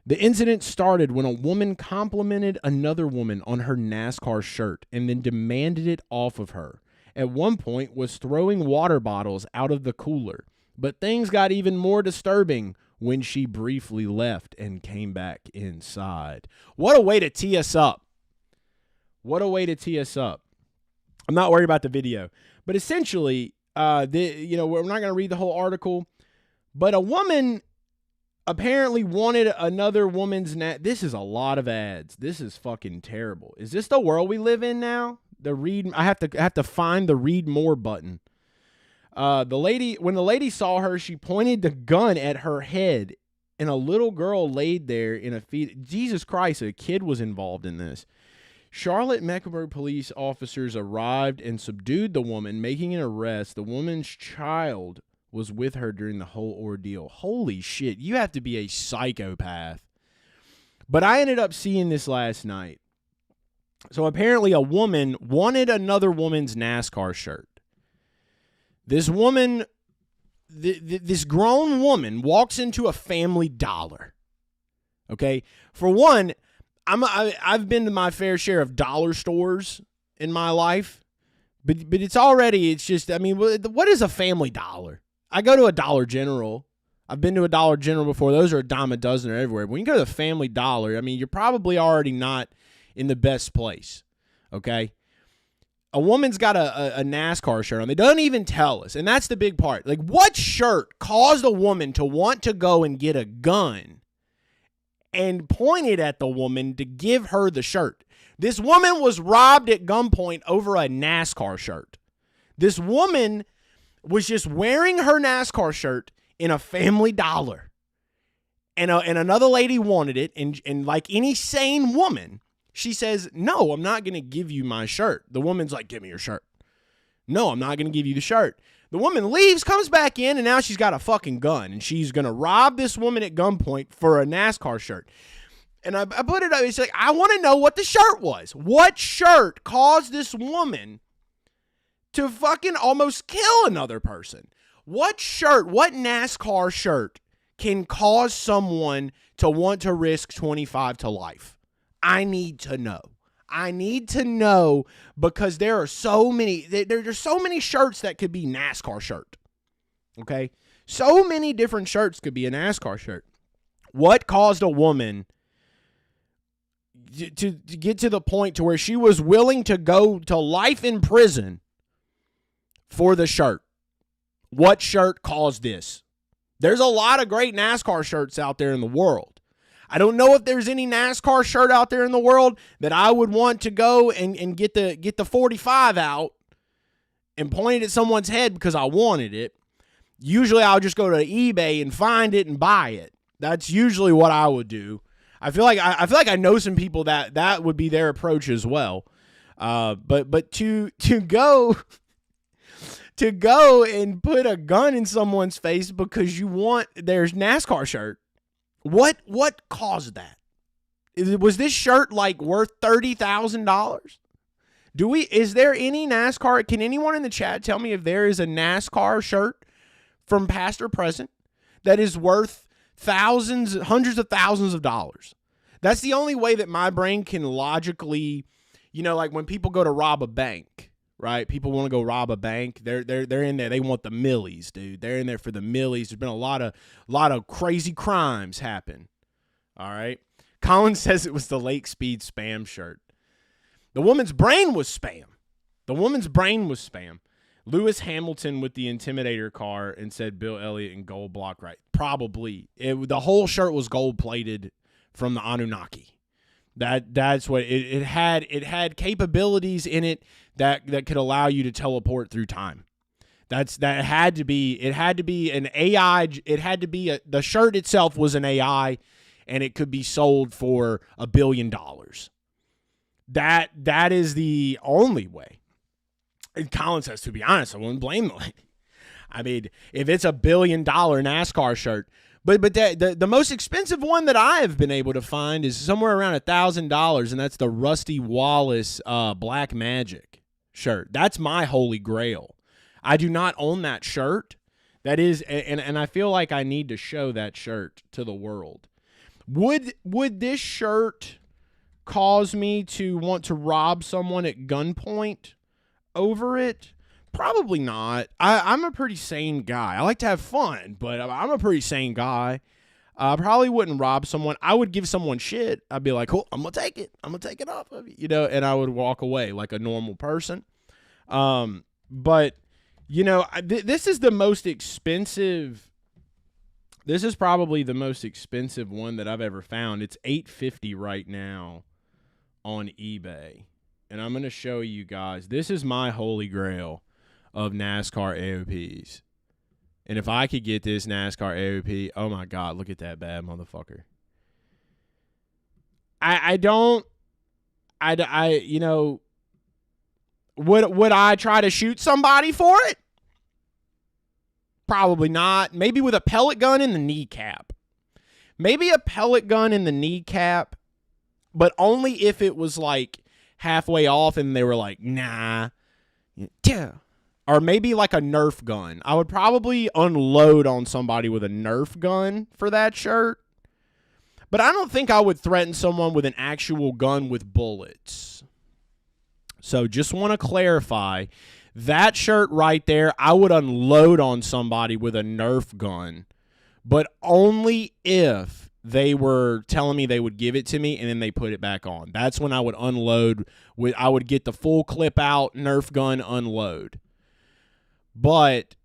The incident started when a woman complimented another woman on her NASCAR shirt and then demanded it off of her. At one point was throwing water bottles out of the cooler. But things got even more disturbing when she briefly left and came back inside. What a way to tee us up. What a way to tee us up. I'm not worried about the video. But essentially, we're not going to read the whole article, but a woman apparently wanted another woman's this is a lot of ads. This is fucking terrible. Is this the world we live in now? I have to find the read more button. When the lady saw her, she pointed the gun at her head and a little girl laid there in a Jesus Christ, a kid was involved in this. Charlotte Mecklenburg police officers arrived and subdued the woman, making an arrest. The woman's child was with her during the whole ordeal. Holy shit, you have to be a psychopath. But I ended up seeing this last night. So apparently a woman wanted another woman's NASCAR shirt. This woman, this grown woman walks into a Family Dollar. Okay? For one, I've been to my fair share of dollar stores in my life, but it's just, I mean, what is a Family Dollar? I go to a Dollar General. I've been to a Dollar General before. Those are a dime a dozen or everywhere. But when you go to the Family Dollar, I mean, you're probably already not in the best place, okay? A woman's got a NASCAR shirt on. They don't even tell us, and that's the big part. Like, what shirt caused a woman to want to go and get a gun and pointed at the woman to give her the shirt? This woman was robbed at gunpoint over a NASCAR shirt. This woman was just wearing her NASCAR shirt in a Family Dollar. And another lady wanted it, and like any sane woman, she says, no, I'm not going to give you my shirt. The woman's like, give me your shirt. No, I'm not going to give you the shirt. The woman leaves, comes back in, and now she's got a fucking gun, and she's going to rob this woman at gunpoint for a NASCAR shirt. And I put it up. It's like, I want to know what the shirt was. What shirt caused this woman to fucking almost kill another person? What shirt, what NASCAR shirt can cause someone to want to risk 25 to life? I need to know. I need to know, because there are so many, there's so many shirts that could be NASCAR shirt. Okay? So many different shirts could be a NASCAR shirt. What caused a woman to get to the point to where she was willing to go to life in prison for the shirt? What shirt caused this? There's a lot of great NASCAR shirts out there in the world. I don't know if there's any NASCAR shirt out there in the world that I would want to go and get the 45 out and point it at someone's head because I wanted it. Usually I'll just go to eBay and find it and buy it. That's usually what I would do. I feel like I know some people that would be their approach as well. But to go and put a gun in someone's face because you want their NASCAR shirt. What caused that? Was this shirt like worth $30,000? Is there any NASCAR? Can anyone in the chat tell me if there is a NASCAR shirt from past or present that is worth thousands, hundreds of thousands of dollars? That's the only way that my brain can logically, like when people go to rob a bank, right? People want to go rob a bank. They're in there. They want the millies, dude. They're in there for the millies. There's been a lot of crazy crimes happen. All right. Colin says it was the Lake Speed spam shirt. The woman's brain was spam. Lewis Hamilton with the Intimidator car and said Bill Elliott in gold block, right? Probably. The whole shirt was gold plated from the Anunnaki. That's what it had. It had capabilities in it that could allow you to teleport through time. It had to be an AI. It had to be the shirt itself was an AI, and it could be sold for $1 billion. That is the only way. And Colin says, to be honest, I wouldn't blame the lady. I mean, if it's $1 billion NASCAR shirt. But the most expensive one that I have been able to find is somewhere around $1,000, and that's the Rusty Wallace Black Magic shirt. That's my holy grail. I do not own that shirt. That is, and I feel like I need to show that shirt to the world. Would this shirt cause me to want to rob someone at gunpoint over it? Probably not. I'm a pretty sane guy. I like to have fun, but I'm a pretty sane guy. I probably wouldn't rob someone. I would give someone shit. I'd be like, cool, I'm going to take it. I'm going to take it off of you, and I would walk away like a normal person. But, this is the most expensive. This is probably the most expensive one that I've ever found. It's $850 right now on eBay. And I'm going to show you guys. This is my holy grail of NASCAR AOPs. And if I could get this NASCAR AOP, oh my God, look at that bad motherfucker. Would I try to shoot somebody for it? Probably not. Maybe with a pellet gun in the kneecap. Maybe a pellet gun in the kneecap, but only if it was like halfway off and they were like, nah. Or maybe like a Nerf gun. I would probably unload on somebody with a Nerf gun for that shirt. But I don't think I would threaten someone with an actual gun with bullets. So just want to clarify, that shirt right there, I would unload on somebody with a Nerf gun, but only if they were telling me they would give it to me and then they put it back on. That's when I would unload. I would get the full clip out, Nerf gun, unload. But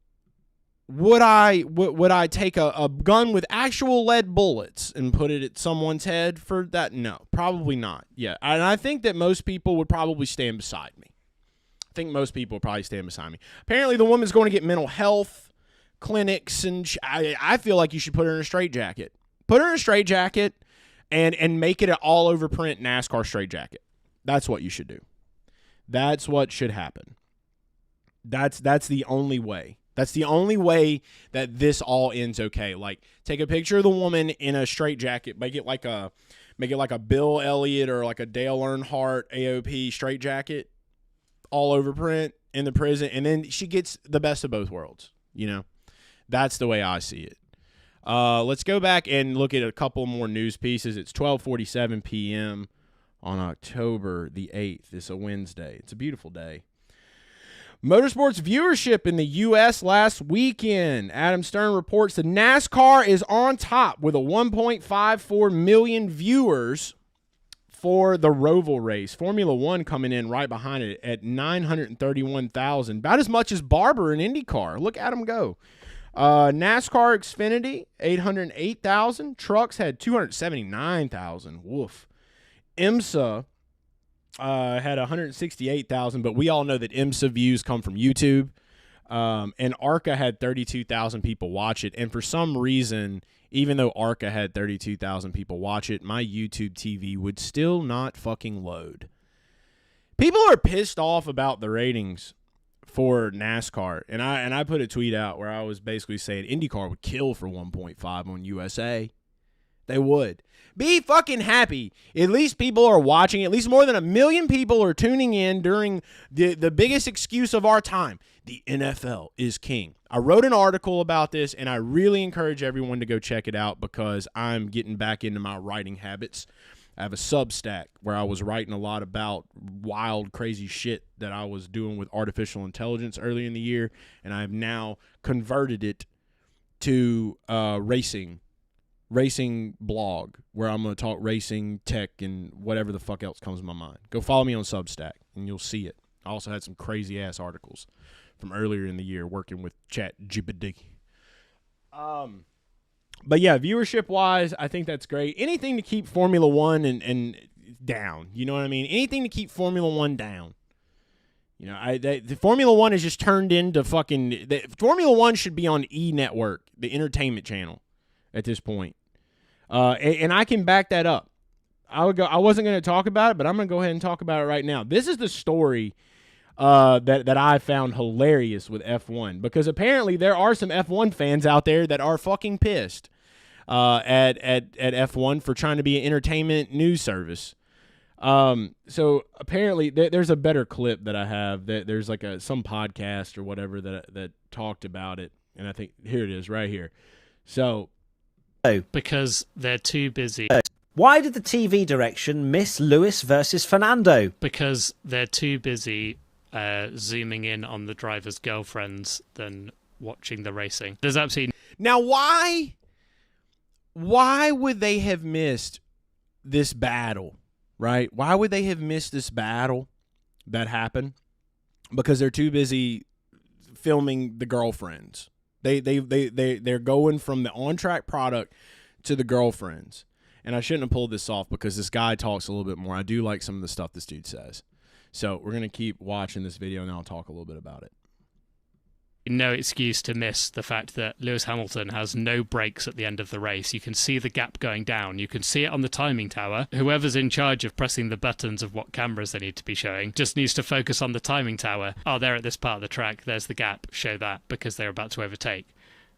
would I take a gun with actual lead bullets and put it at someone's head for that? No, probably not. Yeah, and I think that most people would probably stand beside me. Apparently, the woman's going to get mental health clinics, and I feel like you should put her in a straitjacket. Put her in a straitjacket and make it an all-over print NASCAR straitjacket. That's what you should do. That's what should happen. That's the only way. That's the only way that this all ends okay. Like, take a picture of the woman in a straitjacket, make it like a Bill Elliott or like a Dale Earnhardt AOP straitjacket, all over print in the prison, and then she gets the best of both worlds. You know, that's the way I see it. Let's go back and look at a couple more news pieces. It's 12:47 p.m. on October the 8th. It's a Wednesday. It's a beautiful day. Motorsport's viewership in the U.S. last weekend. Adam Stern reports that NASCAR is on top with a 1.54 million viewers for the ROVAL race. Formula One coming in right behind it at 931,000, about as much as Barber in IndyCar. Look at them go. NASCAR Xfinity, 808,000. Trucks had 279,000. Woof. IMSA had 168,000, but we all know that IMSA views come from YouTube. And ARCA had 32,000 people watch it. And for some reason, even though ARCA had 32,000 people watch it, my YouTube TV would still not fucking load. People are pissed off about the ratings for NASCAR. And I put a tweet out where I was basically saying IndyCar would kill for 1.5 on USA. They would. Be fucking happy. At least people are watching. At least more than 1 million people are tuning in during the biggest excuse of our time. The NFL is king. I wrote an article about this, and I really encourage everyone to go check it out because I'm getting back into my writing habits. I have a Substack where I was writing a lot about wild, crazy shit that I was doing with artificial intelligence earlier in the year, and I have now converted it to racing blog where I'm going to talk racing, tech, and whatever the fuck else comes to my mind. Go follow me on Substack, and you'll see it. I also had some crazy-ass articles from earlier in the year working with ChatGPT. But yeah, viewership-wise, I think that's great. Anything to keep Formula One and down, you know what I mean? Anything to keep Formula One down. You know, the Formula One is just turned into fucking... Formula One should be on E! Network, the entertainment channel, at this point. And I can back that up. I wasn't going to talk about it, but I'm going to go ahead and talk about it right now. This is the story that I found hilarious with F1, because apparently there are some F1 fans out there that are fucking pissed at F1 for trying to be an entertainment news service. So apparently there's a better clip that I have. There's like some podcast or whatever that talked about it, and I think here it is right here. So because they're too busy. Why did the TV direction miss Lewis versus Fernando? Because they're too busy zooming in on the driver's girlfriends than watching the racing. There's absolutely... Now, why would they have missed this battle, right? Why would they have missed this battle that happened? Because they're too busy filming the girlfriends. They're going from the on-track product to the girlfriends. And I shouldn't have pulled this off because this guy talks a little bit more. I do like some of the stuff this dude says. So we're going to keep watching this video, and I'll talk a little bit about it. no excuse to miss the fact that Lewis Hamilton has no brakes at the end of the race. You can see the gap going down. You can see it on the timing tower. Whoever's in charge of pressing the buttons of what cameras they need to be showing just needs to focus on the timing tower. Oh, they're at this part of the track. There's the gap. Show that because they're about to overtake.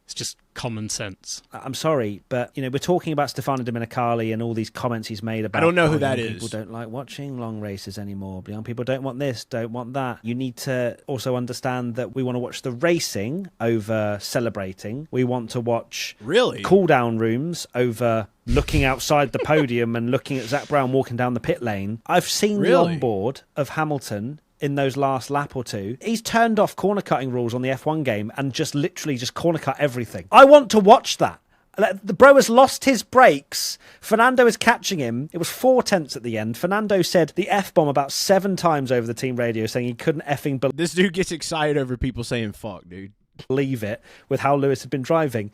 It's just common sense. I'm sorry, but we're talking about Stefano Domenicali and all these comments he's made about. I don't know who that is. People don't like watching long races anymore. Young people don't want this, don't want that. You need to also understand that we want to watch the racing over celebrating. We want to watch cool down rooms over looking outside the podium and looking at Zach Brown walking down the pit lane. I've seen the onboard of Hamilton in those last lap or two. He's turned off corner cutting rules on the F1 game and just literally just corner cut everything. I want to watch that. The bro has lost his brakes. Fernando is catching him. It was 4/10 at the end. Fernando said the F-bomb about 7 times over the team radio, saying he couldn't effing believe. This dude gets excited over people saying fuck, dude. Believe it with how Lewis has been driving.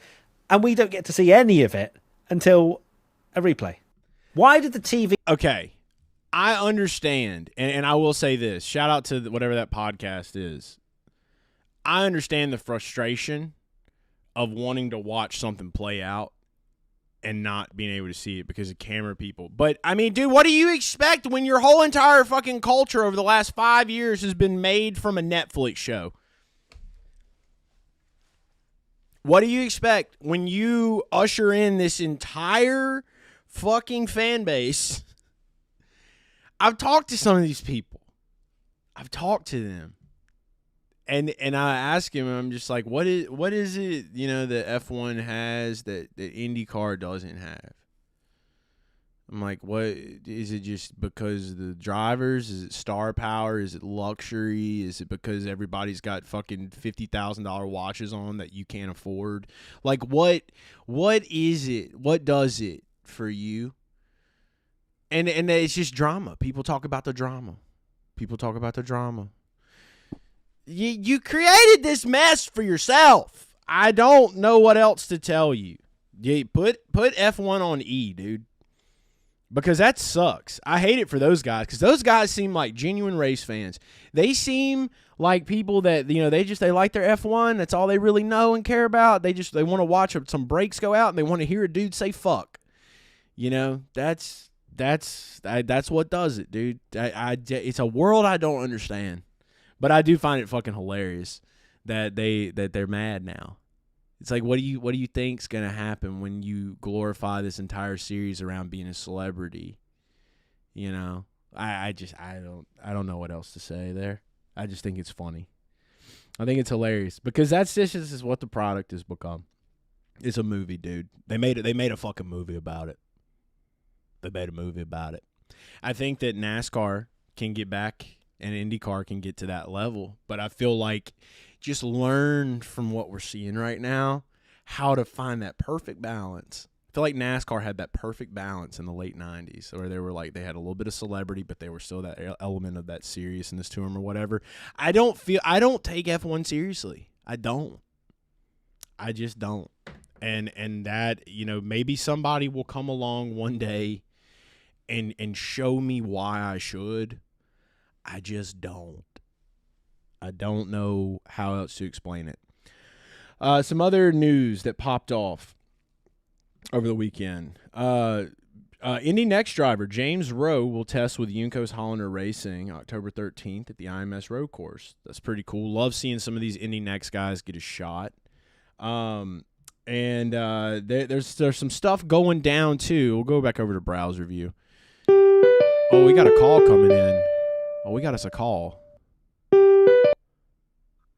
And we don't get to see any of it until a replay. Why did the TV... Okay. I understand, and I will say this. Shout out to whatever that podcast is. I understand the frustration of wanting to watch something play out and not being able to see it because of camera people. But, I mean, dude, what do you expect when your whole entire fucking culture over the last 5 years has been made from a Netflix show? What do you expect when you usher in this entire fucking fan base? I've talked to some of these people. I've talked to them. And I ask him, I'm just like, what is it, that F1 has that IndyCar doesn't have? I'm like, what is it just because of the drivers? Is it star power? Is it luxury? Is it because everybody's got fucking $50,000 watches on that you can't afford? Like, what is it? What does it for you? And it's just drama. People talk about the drama. You created this mess for yourself. I don't know what else to tell you. Put F1 on E, dude. Because that sucks. I hate it for those guys because those guys seem like genuine race fans. They seem like people that, they like their F1. That's all they really know and care about. They want to watch some brakes go out and they want to hear a dude say fuck. That's what does it, dude. It's a world I don't understand, but I do find it fucking hilarious that they're mad now. It's like, what do you think's gonna happen when you glorify this entire series around being a celebrity? I don't know what else to say there. I just think it's funny. I think it's hilarious because this is what the product has become. It's a movie, dude. They made a fucking movie about it. I think that NASCAR can get back and IndyCar can get to that level, but I feel like just learn from what we're seeing right now how to find that perfect balance. I feel like NASCAR had that perfect balance in the late 90s where they were like they had a little bit of celebrity, but they were still that element of that seriousness to them or whatever. I don't take F1 seriously. I just don't. And that, maybe somebody will come along one day and show me why I should. I just don't. I don't know how else to explain it. Some other news that popped off over the weekend. Indy Next driver James Rowe will test with Juncos Hollander Racing October 13th at the IMS Road Course. That's pretty cool. Love seeing some of these Indy Next guys get a shot. There's some stuff going down too. We'll go back over to browser view. Oh, we got a call coming in. Oh, we got us a call.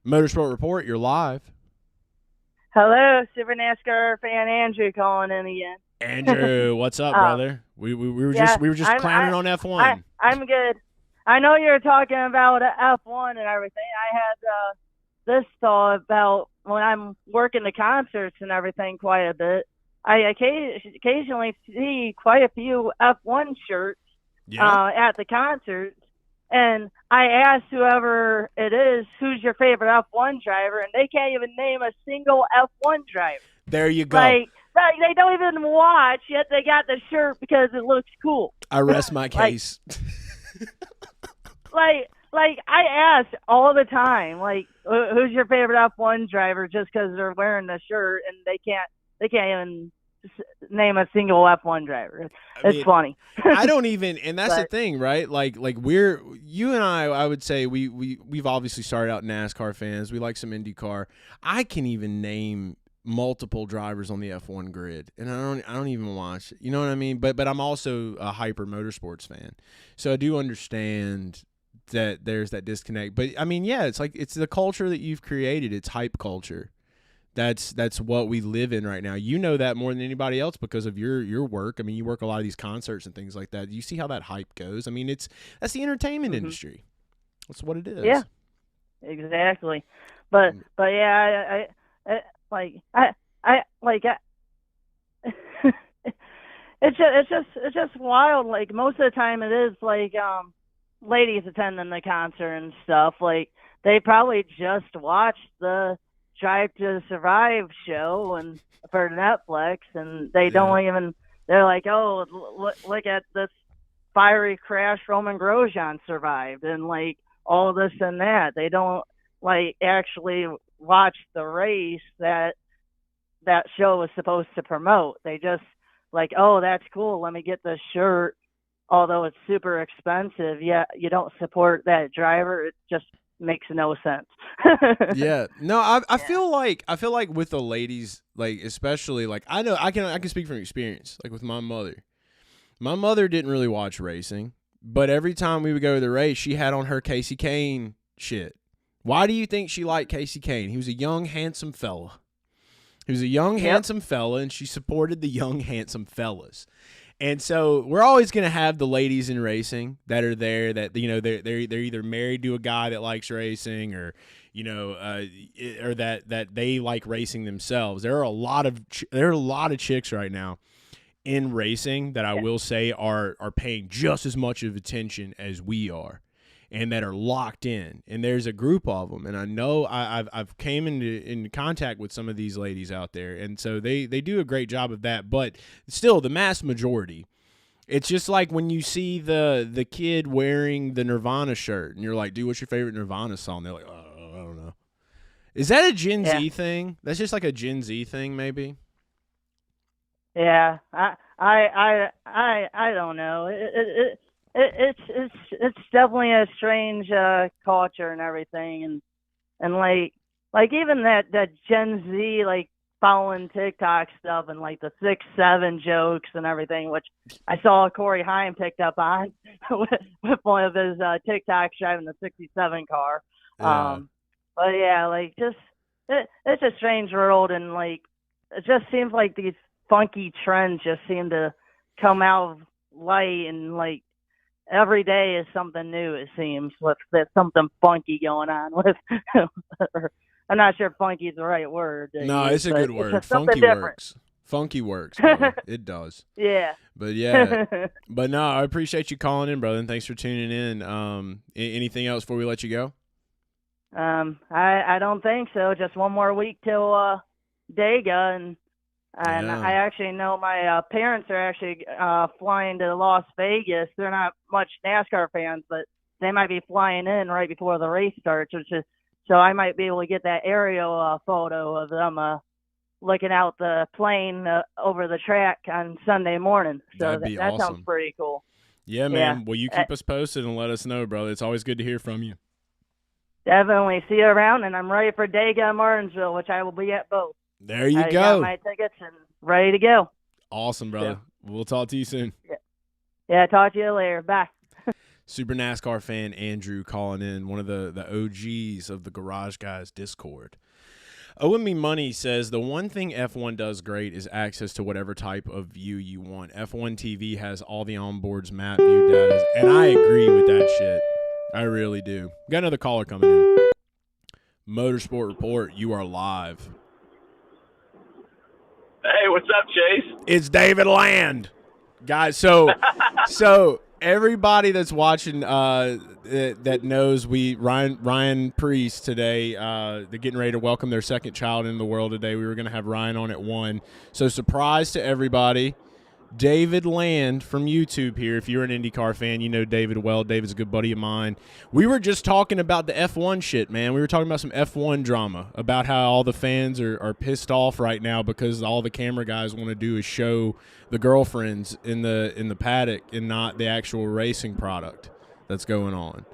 Motorsport Report, you're live. Hello, Super NASCAR fan Andrew calling in again. Andrew, what's up, brother? We were just clowning on F1. I'm good. I know you're talking about F1 and everything. I had this thought about when I'm working the concerts and everything quite a bit. I occasionally see quite a few F1 shirts at the concerts. And I asked whoever it is, who's your favorite F1 driver, and they can't even name a single F1 driver. There you go. Like, they don't even watch, yet they got the shirt because it looks cool. I rest my case. like I ask all the time, like, who's your favorite F1 driver? Just because they're wearing the shirt and they can't even name a single F1 driver. It's funny. I don't even, and that's the thing, right? Like you and I would say we've obviously started out NASCAR fans. We like some IndyCar. I can even name multiple drivers on the F1 grid, and I don't even watch. You know what I mean? But I'm also a hyper motorsports fan, so I do understand that there's that disconnect. But I mean, yeah, it's the culture that you've created. It's hype culture. That's what we live in right now. You know that more than anybody else because of your work. I mean, you work a lot of these concerts and things like that. You see how that hype goes. I mean, that's the entertainment industry. That's what it is. Yeah, exactly. But yeah, it's just wild. Like most of the time, it is like ladies attending the concert and stuff. Like they probably just watched the Drive to Survive show and for Netflix, and they don't even. They're like, oh, look at this fiery crash Roman Grosjean survived, and like all this and that. They don't like actually watch the race that show was supposed to promote. They just like, oh, that's cool. Let me get this shirt, although it's super expensive. Yeah, you don't support that driver. It just makes no sense. Yeah. No, I feel like with the ladies, like especially like I know I can speak from experience, like with my mother. My mother didn't really watch racing, but every time we would go to the race, she had on her Casey Kane shit. Why do you think she liked Casey Kane? He was a young, handsome fella. He was a young, handsome fella, and she supported the young, handsome fellas. And so we're always going to have the ladies in racing that are there that, you know, they're either married to a guy that likes racing or, you know, or that they like racing themselves. There are a lot of chicks right now in racing that I will say are paying just as much of attention as we are and that are locked in. And there's a group of them. And I know I've came into contact with some of these ladies out there. And so they do a great job of that. But still, the mass majority, it's just like when you see the kid wearing the Nirvana shirt and you're like, dude, what's your favorite Nirvana song? They're like, oh, I don't know. Is that a Gen Z thing? That's just like a Gen Z thing, maybe? Yeah, I don't know. It's definitely a strange culture and everything, and like even that Gen Z like following TikTok stuff and like the 6'7" jokes and everything, which I saw Corey Haim picked up on with one of his TikToks driving the '67 car. Yeah. But yeah, like it's a strange world, and like it just seems like these funky trends just seem to come out of light, and like every day is something new, it seems. There's something funky going on with I'm not sure funky is the right word. No, it's a good word. Funky works. Funky works, brother. It does. Yeah. But yeah. But no, I appreciate you calling in, brother, and thanks for tuning in. Anything else before we let you go? I don't think so. Just one more week till Dega, and I actually know my parents are actually flying to Las Vegas. They're not much NASCAR fans, but they might be flying in right before the race starts, so I might be able to get that aerial photo of them looking out the plane over the track on Sunday morning. So That'd be that awesome. sounds pretty cool. Yeah, man. Yeah. Well, you keep us posted and let us know, brother. It's always good to hear from you. Definitely. See you around, and I'm ready for Dega and Martinsville, which I will be at both. There you go. Got my tickets and ready to go. Awesome, brother. Yeah. We'll talk to you soon. Yeah, talk to you later. Bye. Super NASCAR fan Andrew calling in, one of the OGs of the Garage Guys Discord. OME Money says the one thing F1 does great is access to whatever type of view you want. F1 TV has all the onboards, map, view data, and I agree with that shit. I really do. Got another caller coming in. Motorsport Report, you are live. Hey, what's up, Chase? It's David Land. Guys, so everybody that's watching that knows Ryan Priest today, they're getting ready to welcome their second child into the world today. We were going to have Ryan on at 1. So surprise to everybody. David Land from YouTube here. If you're an IndyCar fan, you know David well. David's a good buddy of mine. We were just talking about the F1 shit, man. We were talking about some F1 drama, about how all the fans are pissed off right now because all the camera guys want to do is show the girlfriends in the paddock and not the actual racing product that's going on.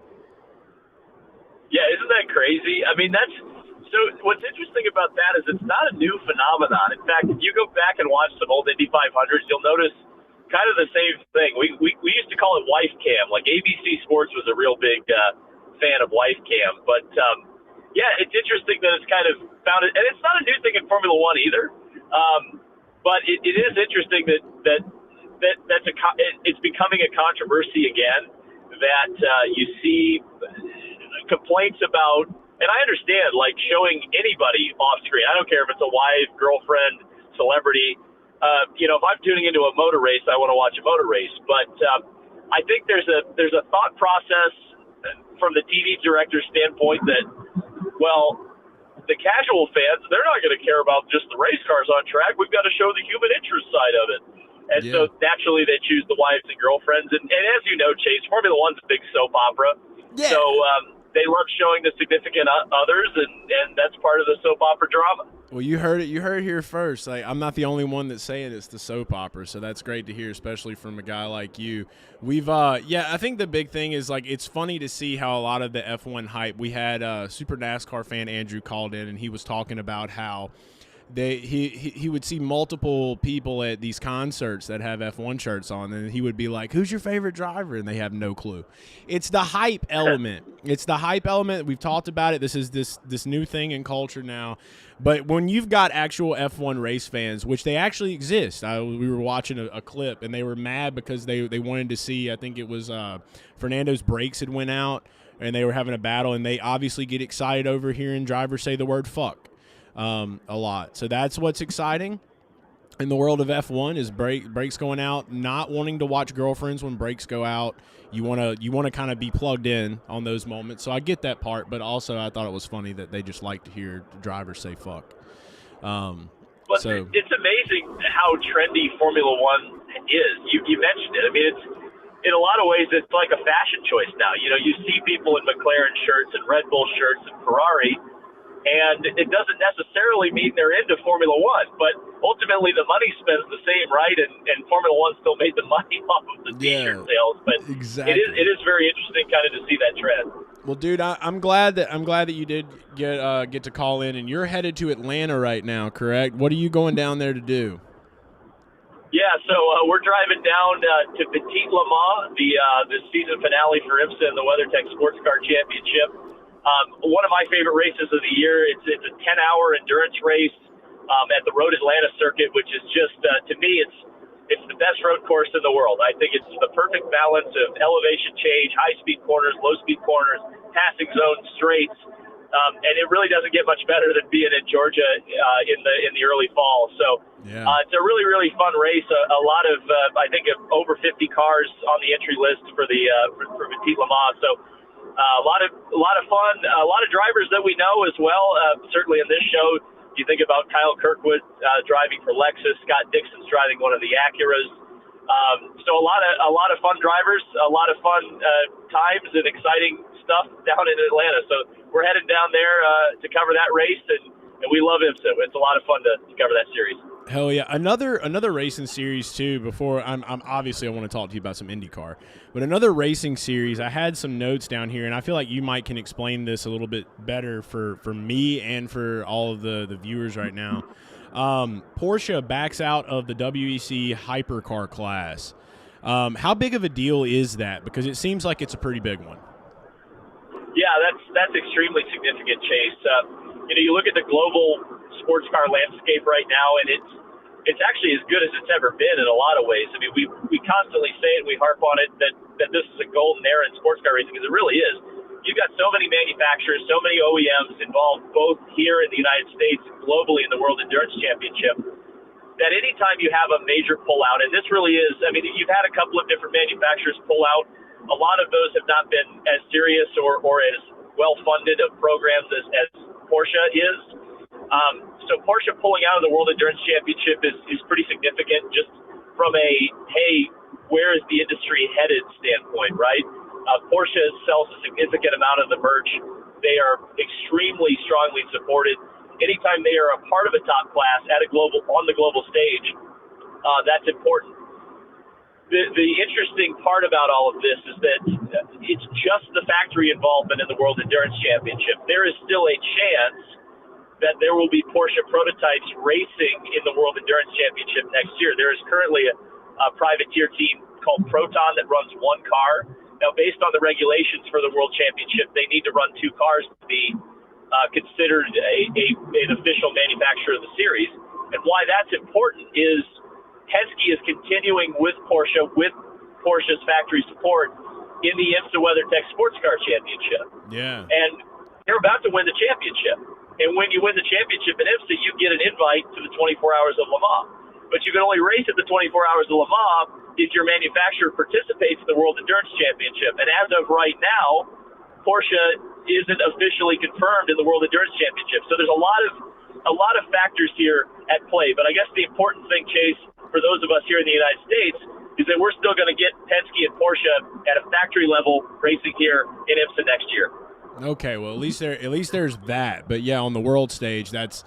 Yeah, isn't that crazy? I mean, so what's interesting about that is it's not a new phenomenon. In fact, if you go back and watch some old Indy 500s, you'll notice kind of the same thing. We used to call it wife cam. Like ABC Sports was a real big fan of wife cam. But, yeah, it's interesting that it's kind of found it. And it's not a new thing in Formula One either. But it is interesting it's becoming a controversy again, that you see complaints about. And I understand, like, showing anybody off screen. I don't care if it's a wife, girlfriend, celebrity. If I'm tuning into a motor race, I want to watch a motor race. But I think there's a thought process from the TV director's standpoint that, well, the casual fans, they're not going to care about just the race cars on track. We've got to show the human interest side of it. And so naturally they choose the wives and girlfriends. And as you know, Chase, Formula One's a big soap opera. Yeah. So they love showing the significant others, and that's part of the soap opera drama. Well, you heard it here first. Like, I'm not the only one that's saying it's the soap opera, so that's great to hear, especially from a guy like you. We've I think the big thing is, like, it's funny to see how a lot of the F1 hype. We had Super NASCAR fan Andrew called in, and he was talking about how he would see multiple people at these concerts that have F1 shirts on, and he would be like, "Who's your favorite driver?" And they have no clue. It's the hype element. It's the hype element. We've talked about it. This is this new thing in culture now. But when you've got actual F1 race fans, which they actually exist, we were watching a clip, and they were mad because they wanted to see, I think it was Fernando's brakes had went out, and they were having a battle, and they obviously get excited over hearing drivers say the word fuck. A lot. So that's what's exciting in the world of F1 is brakes going out, not wanting to watch girlfriends when brakes go out. You want to kind of be plugged in on those moments. So I get that part, but also I thought it was funny that they just like to hear drivers say fuck. But it's amazing how trendy Formula One is. You mentioned it. I mean, it's in a lot of ways it's like a fashion choice now. You know, you see people in McLaren shirts and Red Bull shirts and Ferrari. And it doesn't necessarily mean they're into Formula One, but ultimately the money spends the same, right? And Formula One still made the money off of the T-shirt sales, but exactly. it is very interesting kind of to see that trend. Well, dude, I'm glad that you did get to call in, and you're headed to Atlanta right now, correct? What are you going down there to do? Yeah, so we're driving down to Petit Le Mans, the season finale for IMSA and the WeatherTech Sports Car Championship. One of my favorite races of the year. It's a 10-hour endurance race at the Road Atlanta circuit, which is just to me it's the best road course in the world. I think it's the perfect balance of elevation change, high-speed corners, low-speed corners, passing zones, straights, and it really doesn't get much better than being in Georgia in the early fall. So it's a really, really fun race. A lot of I think over 50 cars on the entry list for Petit Le Mans. So. A lot of fun, a lot of drivers that we know as well. Certainly in this show, you think about Kyle Kirkwood driving for Lexus, Scott Dixon's driving one of the Acuras. So a lot of fun drivers, a lot of fun times and exciting stuff down in Atlanta. So we're headed down there to cover that race, and we love IMSA. It's a lot of fun to cover that series. Hell yeah. Another racing series too, before I'm obviously I want to talk to you about some IndyCar, but another racing series, I had some notes down here, and I feel like you can explain this a little bit better for me and for all of the viewers right now. Porsche backs out of the WEC hypercar class. How big of a deal is that? Because it seems like it's a pretty big one. Yeah, that's extremely significant, Chase. You look at the global sports car landscape right now, and it's actually as good as it's ever been in a lot of ways. I mean, we constantly say it, we harp on it, that this is a golden era in sports car racing, because it really is. You've got so many manufacturers, so many OEMs involved both here in the United States and globally in the World Endurance Championship, that anytime you have a major pullout, and this really is, I mean, you've had a couple of different manufacturers pull out. A lot of those have not been as serious or as well-funded of programs as Porsche is. So Porsche pulling out of the World Endurance Championship is pretty significant. Just from a, hey, where is the industry headed standpoint, right? Porsche sells a significant amount of the merch. They are extremely strongly supported. Anytime they are a part of a top class on the global stage, that's important. The interesting part about all of this is that it's just the factory involvement in the World Endurance Championship. There is still a chance that there will be Porsche prototypes racing in the World Endurance Championship next year. There is currently a privateer team called Proton that runs one car. Now, based on the regulations for the World Championship, they need to run two cars to be considered an official manufacturer of the series. And why that's important is Penske is continuing with Porsche's factory support in the IMSA WeatherTech Sports Car Championship. Yeah. And they're about to win the championship. And when you win the championship in IMSA, you get an invite to the 24 Hours of Le Mans. But you can only race at the 24 Hours of Le Mans if your manufacturer participates in the World Endurance Championship. And as of right now, Porsche isn't officially confirmed in the World Endurance Championship. So there's a lot of factors here at play. But I guess the important thing, Chase, for those of us here in the United States, is that we're still going to get Penske and Porsche at a factory level racing here in IMSA next year. Okay, well at least there's that. But yeah, on the world stage, that's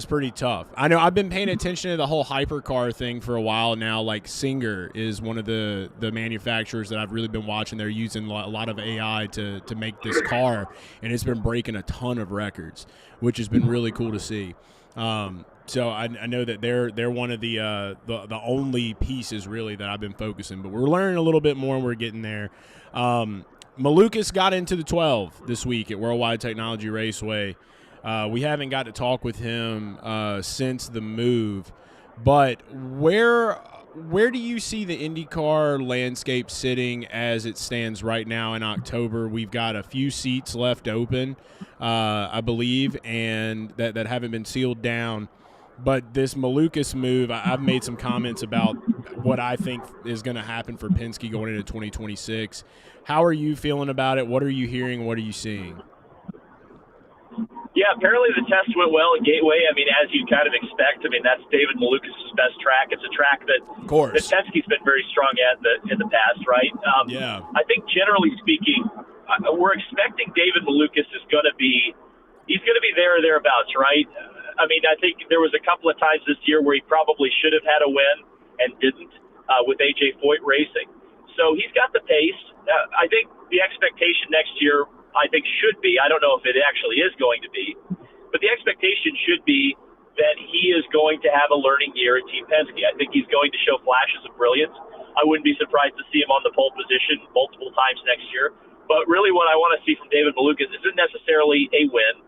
pretty tough. I know I've been paying attention to the whole hypercar thing for a while now. Like Singer is one of the manufacturers that I've really been watching. They're using a lot of AI to make this car, and it's been breaking a ton of records, which has been really cool to see. So I know that they're one of the only pieces really that I've been focusing. But we're learning a little bit more, and we're getting there. Malukas got into the 12 this week at Worldwide Technology Raceway. We haven't got to talk with him since the move, but where do you see the IndyCar landscape sitting as it stands right now in October? We've got a few seats left open, I believe, and that haven't been sealed down. But this Malukas move, I've made some comments about what I think is going to happen for Penske going into 2026. How are you feeling about it? What are you hearing? What are you seeing? Yeah, apparently the test went well at Gateway. I mean, as you kind of expect. I mean, that's David Malukas' best track. It's a track that Penske's been very strong at in the past, right? Yeah. I think generally speaking, we're expecting David Malukas is going to be there or thereabouts, right? I mean, I think there was a couple of times this year where he probably should have had a win and didn't with AJ Foyt racing. So he's got the pace. I think the expectation next year, should be, I don't know if it actually is going to be, but the expectation should be that he is going to have a learning year at Team Penske. I think he's going to show flashes of brilliance. I wouldn't be surprised to see him on the pole position multiple times next year. But really what I want to see from David Malukas isn't necessarily a win,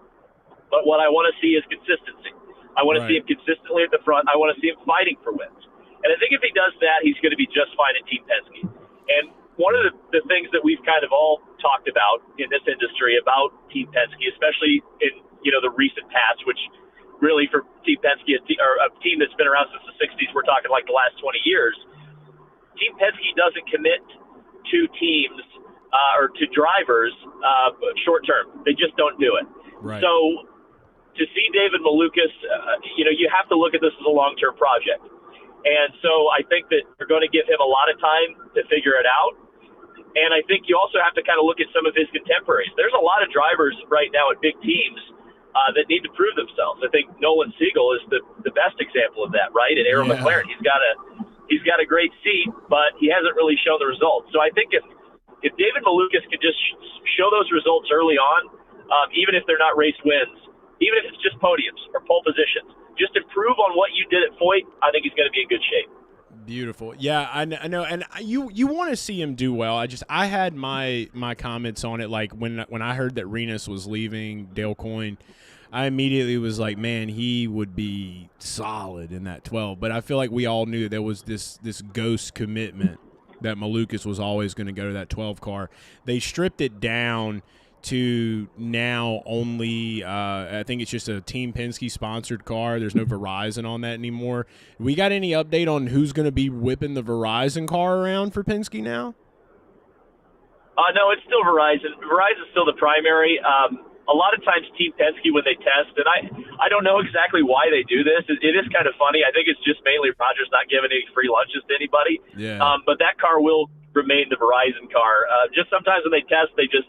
but what I want to see is consistency. I want to see him consistently at the front. I want to see him fighting for wins. And I think if he does that, he's going to be just fine at Team Penske. And one of the things that we've kind of all talked about in this industry about Team Penske, especially in the recent past, which really for Team Penske, or a team that's been around since the 60s, we're talking like the last 20 years, Team Penske doesn't commit to teams or to drivers short term. They just don't do it. Right. So to see David Malukas, you have to look at this as a long-term project. And so I think that they're going to give him a lot of time to figure it out. And I think you also have to kind of look at some of his contemporaries. There's a lot of drivers right now at big teams that need to prove themselves. I think Nolan Siegel is the best example of that, right? And Aaron McLaren, he's got a great seat, but he hasn't really shown the results. So I think if David Malukas could just show those results early on, even if they're not race wins, even if it's just podiums or pole positions, just improve on what you did at Foyt, I think he's going to be in good shape. Beautiful. Yeah, I know. And you want to see him do well. I had my comments on it, like when I heard that Renus was leaving Dale Coyne, I immediately was like, man, he would be solid in that 12. But I feel like we all knew there was this ghost commitment that Malukas was always going to go to that 12 car. They stripped it down to now only I think it's just a Team Penske sponsored car. There's no Verizon on that anymore. We got any update on who's going to be whipping the Verizon car around for Penske now? No, it's still Verizon. Verizon's still the primary. a lot of times Team Penske when they test, and I don't know exactly why they do this. It is kind of funny. I think it's just mainly Rogers not giving any free lunches to anybody. Yeah. But that car will remain the Verizon car. Just sometimes when they test, they just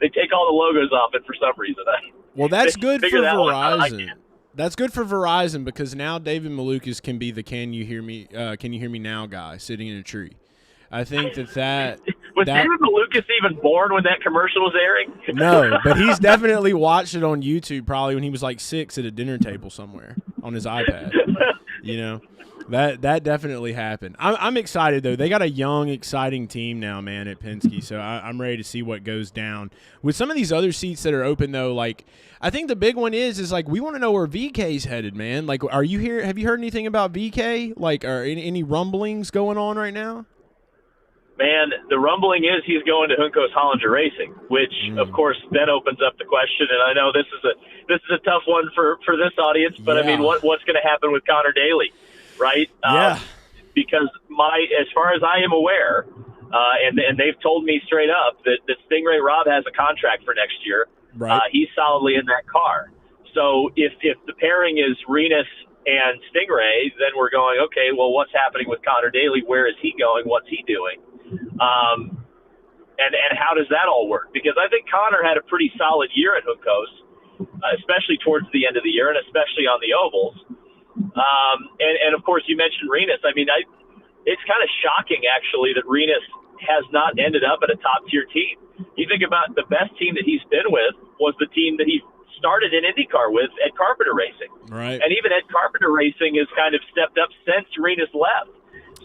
they take all the logos off it for some reason. Well, that's good for Verizon. That That's good for Verizon because now David Malukas can be the can you hear me now guy sitting in a tree. I think that was David Malukas even born when that commercial was airing? No, but he's definitely watched it on YouTube probably when he was like 6 at a dinner table somewhere on his iPad. You know, that definitely happened. I'm excited though. They got a young, exciting team now, man, at Penske. So I'm ready to see what goes down with some of these other seats that are open though. Like I think the big one is like we want to know where VK's headed, man. Like, are you here? Have you heard anything about VK? Like, are any rumblings going on right now? Man, the rumbling is he's going to Juncos Hollinger Racing, which of course then opens up the question. And I know this is a tough one for this audience, but I mean, what's going to happen with Connor Daly, right? Yeah. Because as far as I am aware, and they've told me straight up that Stingray Rob has a contract for next year. Right. He's solidly in that car. So if the pairing is Renus and Stingray, then we're going, okay, well, what's happening with Connor Daly? Where is he going? What's he doing? And how does that all work? Because I think Connor had a pretty solid year at Juncos, especially towards the end of the year and especially on the ovals. And of course you mentioned Renus. I mean, it's kind of shocking actually that Renus has not ended up at a top tier team. You think about the best team that he's been with was the team that he started in IndyCar with, Ed Carpenter Racing. Right. And even Ed Carpenter Racing has kind of stepped up since Renus left.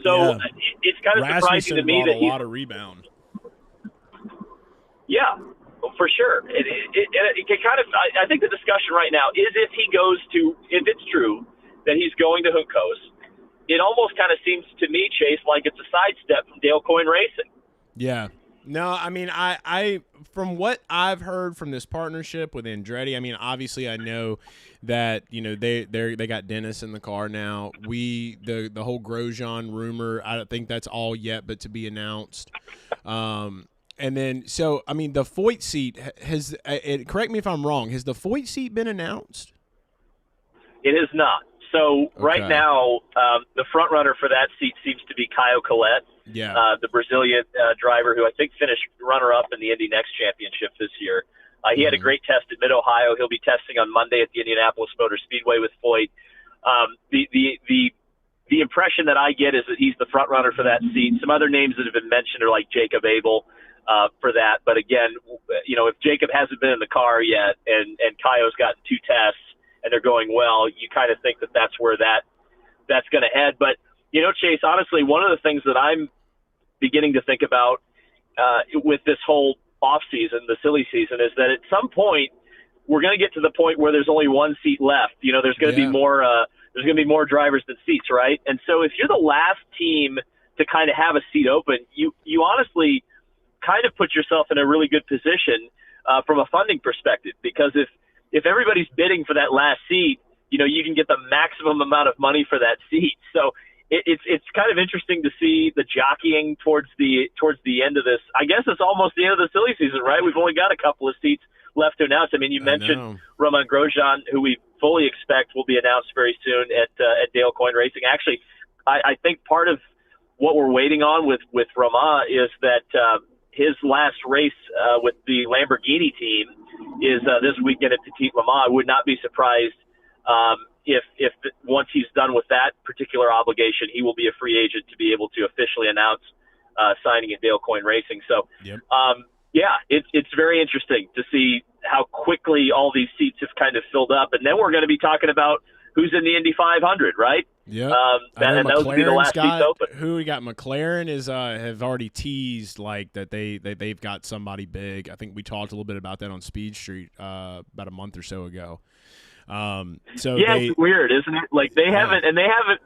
So it's kind of surprising to me that he's a lot of rebound. Yeah, well, for sure. It can kind of. I think the discussion right now is if it's true that he's going to Juncos, it almost kind of seems to me, Chase, like it's a sidestep from Dale Coyne Racing. Yeah. No, I mean, I from what I've heard from this partnership with Andretti, I mean, obviously I know that, you know, they got Dennis in the car now. The whole Grosjean rumor, I don't think that's all yet, but to be announced. And then, so, I mean, the Foyt seat has, correct me if I'm wrong, has the Foyt seat been announced? It is not. So right now, the front runner for that seat seems to be Caio Collet. Yeah. The Brazilian driver who I think finished runner-up in the Indy Next Championship this year. He had a great test at Mid-Ohio. He'll be testing on Monday at the Indianapolis Motor Speedway with Foyt. The impression that I get is that he's the front runner for that seat. Some other names that have been mentioned are like Jacob Abel for that. But again, you know, if Jacob hasn't been in the car yet and Caio's gotten 2 tests and they're going well, you kind of think that that's where that's going to head. But you know, Chase, honestly, one of the things that I'm beginning to think about with this whole off season, the silly season, is that at some point we're going to get to the point where there's only one seat left. You know, there's going to be more. There's going to be more drivers than seats, right? And so if you're the last team to kind of have a seat open, you honestly kind of put yourself in a really good position from a funding perspective, because if everybody's bidding for that last seat, you know, you can get the maximum amount of money for that seat. So it's kind of interesting to see the jockeying towards the end of this. I guess it's almost the end of the silly season, right? We've only got a couple of seats left to announce. I mean, you mentioned Romain Grosjean, who we fully expect will be announced very soon at Dale Coyne Racing. Actually, I think part of what we're waiting on with Romain is that his last race with the Lamborghini team is this weekend at Petit Le Mans. I would not be surprised if once he's done with that particular obligation, he will be a free agent to be able to officially announce signing at Dale Coyne Racing. So, it's very interesting to see how quickly all these seats have kind of filled up. And then we're going to be talking about who's in the Indy 500, right? Yeah. And those will be the last seats open. Who we got? McLaren have already teased like that they've got somebody big. I think we talked a little bit about that on Speed Street about a month or so ago. So it's weird, isn't it? Like they haven't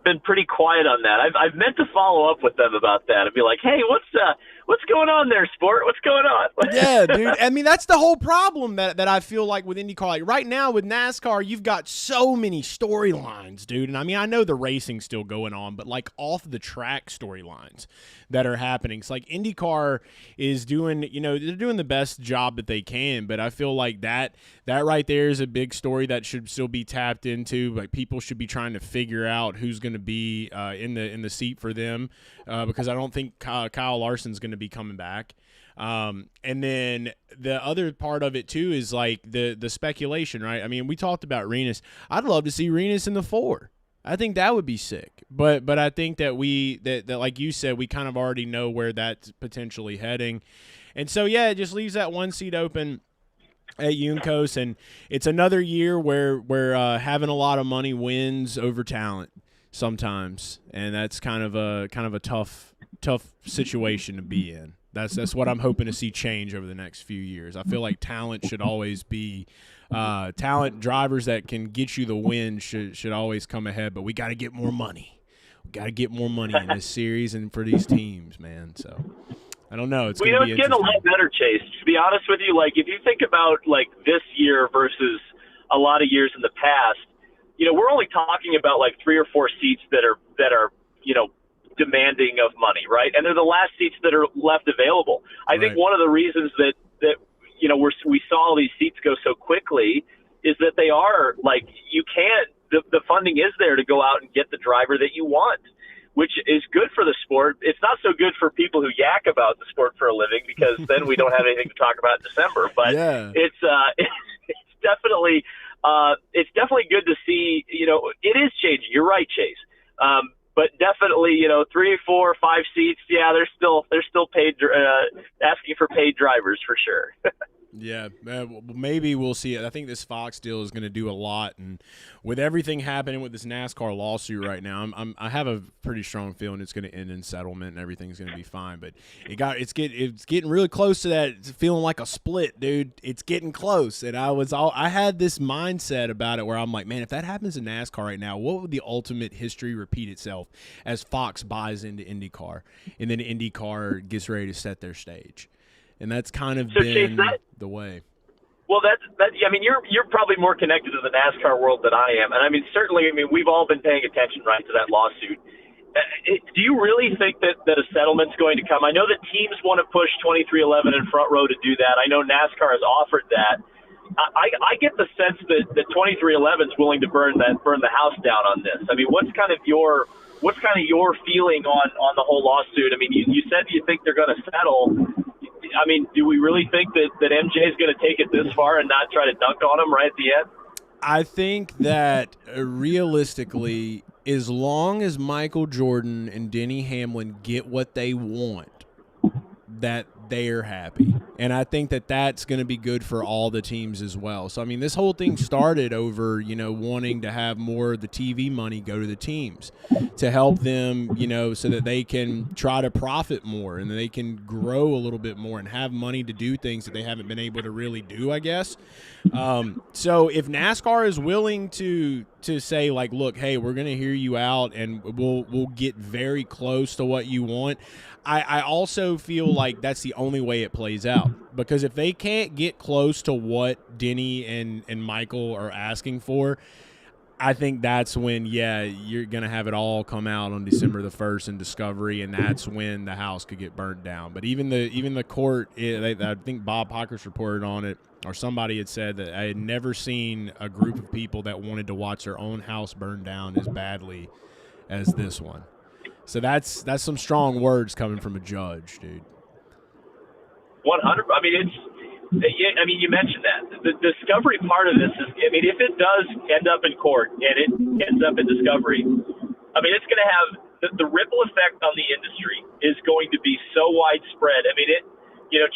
been pretty quiet on that. I've meant to follow up with them about that and be like, hey, what's going on there, sport? What's going on? Yeah, dude. I mean, that's the whole problem that I feel like with IndyCar. Like right now with NASCAR, you've got so many storylines, dude. And I mean, I know the racing's still going on, but like off the track storylines that are happening. It's like IndyCar is doing, they're doing the best job that they can, but I feel like that right there is a big story that should still be tapped into. Like people should be trying to figure out who's going to be in the seat for them because I don't think Kyle Larson's going to be coming back. And then the other part of it too is like the speculation, right? I mean, we talked about Renus. I'd love to see Renus in the 4. I think that would be sick. But I think that that like you said, we kind of already know where that's potentially heading. And so yeah, it just leaves that one seat open at Juncos, and it's another year where having a lot of money wins over talent sometimes, and that's kind of a tough situation to be in. That's what I'm hoping to see change over the next few years. I feel like talent should always be talent. Drivers that can get you the win should always come ahead, but we got to get more money. We got to get more money in this series and for these teams, man. So I don't know. It's going to be getting a lot better, Chase. To be honest with you, like if you think about like this year versus a lot of years in the past, we're only talking about like 3 or 4 seats that are demanding of money, right? And they're the last seats that are left available. I think one of the reasons that we saw these seats go so quickly is that they are like the funding is there to go out and get the driver that you want, which is good for the sport. It's not so good for people who yak about the sport for a living because then we don't have anything to talk about in December. But it's definitely good to see. It is changing. You're right, Chase. But definitely, 3, 4, 5 seats. Yeah, they're still paid, asking for paid drivers for sure. Yeah, maybe we'll see it. I think this Fox deal is going to do a lot, and with everything happening with this NASCAR lawsuit right now, I have a pretty strong feeling it's going to end in settlement and everything's going to be fine. But it's getting really close to that. It's feeling like a split, dude. It's getting close, and I had this mindset about it where I'm like, man, if that happens in NASCAR right now, what would the ultimate history repeat itself as Fox buys into IndyCar, and then IndyCar gets ready to set their stage. And that's kind of been the way. Well, that's I mean, you're probably more connected to the NASCAR world than I am, and I mean, certainly, we've all been paying attention, right, to that lawsuit. Do you really think that a settlement's going to come? I know that teams want to push 2311 and Front Row to do that. I know NASCAR has offered that. I get the sense that 2311's willing to burn the house down on this. I mean, what's kind of your feeling on the whole lawsuit? I mean, you said you think they're going to settle. I mean, do we really think that MJ is going to take it this far and not try to dunk on him right at the end? I think that realistically, as long as Michael Jordan and Denny Hamlin get what they want, that they're happy. And I think that that's going to be good for all the teams as well. So, I mean, this whole thing started over, wanting to have more of the TV money go to the teams to help them, so that they can try to profit more and they can grow a little bit more and have money to do things that they haven't been able to really do, I guess. So if NASCAR is willing to say, like, look, hey, we're going to hear you out and we'll get very close to what you want, I also feel like that's the only way it plays out, because if they can't get close to what Denny and Michael are asking for, I think that's when, you're going to have it all come out on December the 1st in Discovery, and that's when the house could get burnt down. But even the court, I think Bob Pockers reported on it, or somebody had said that I had never seen a group of people that wanted to watch their own house burn down as badly as this one. So that's some strong words coming from a judge, dude. 100. I mean, you mentioned that the Discovery part of this is. I mean, if it does end up in court and it ends up in Discovery, I mean, it's going to have the ripple effect on the industry is going to be so widespread. I mean,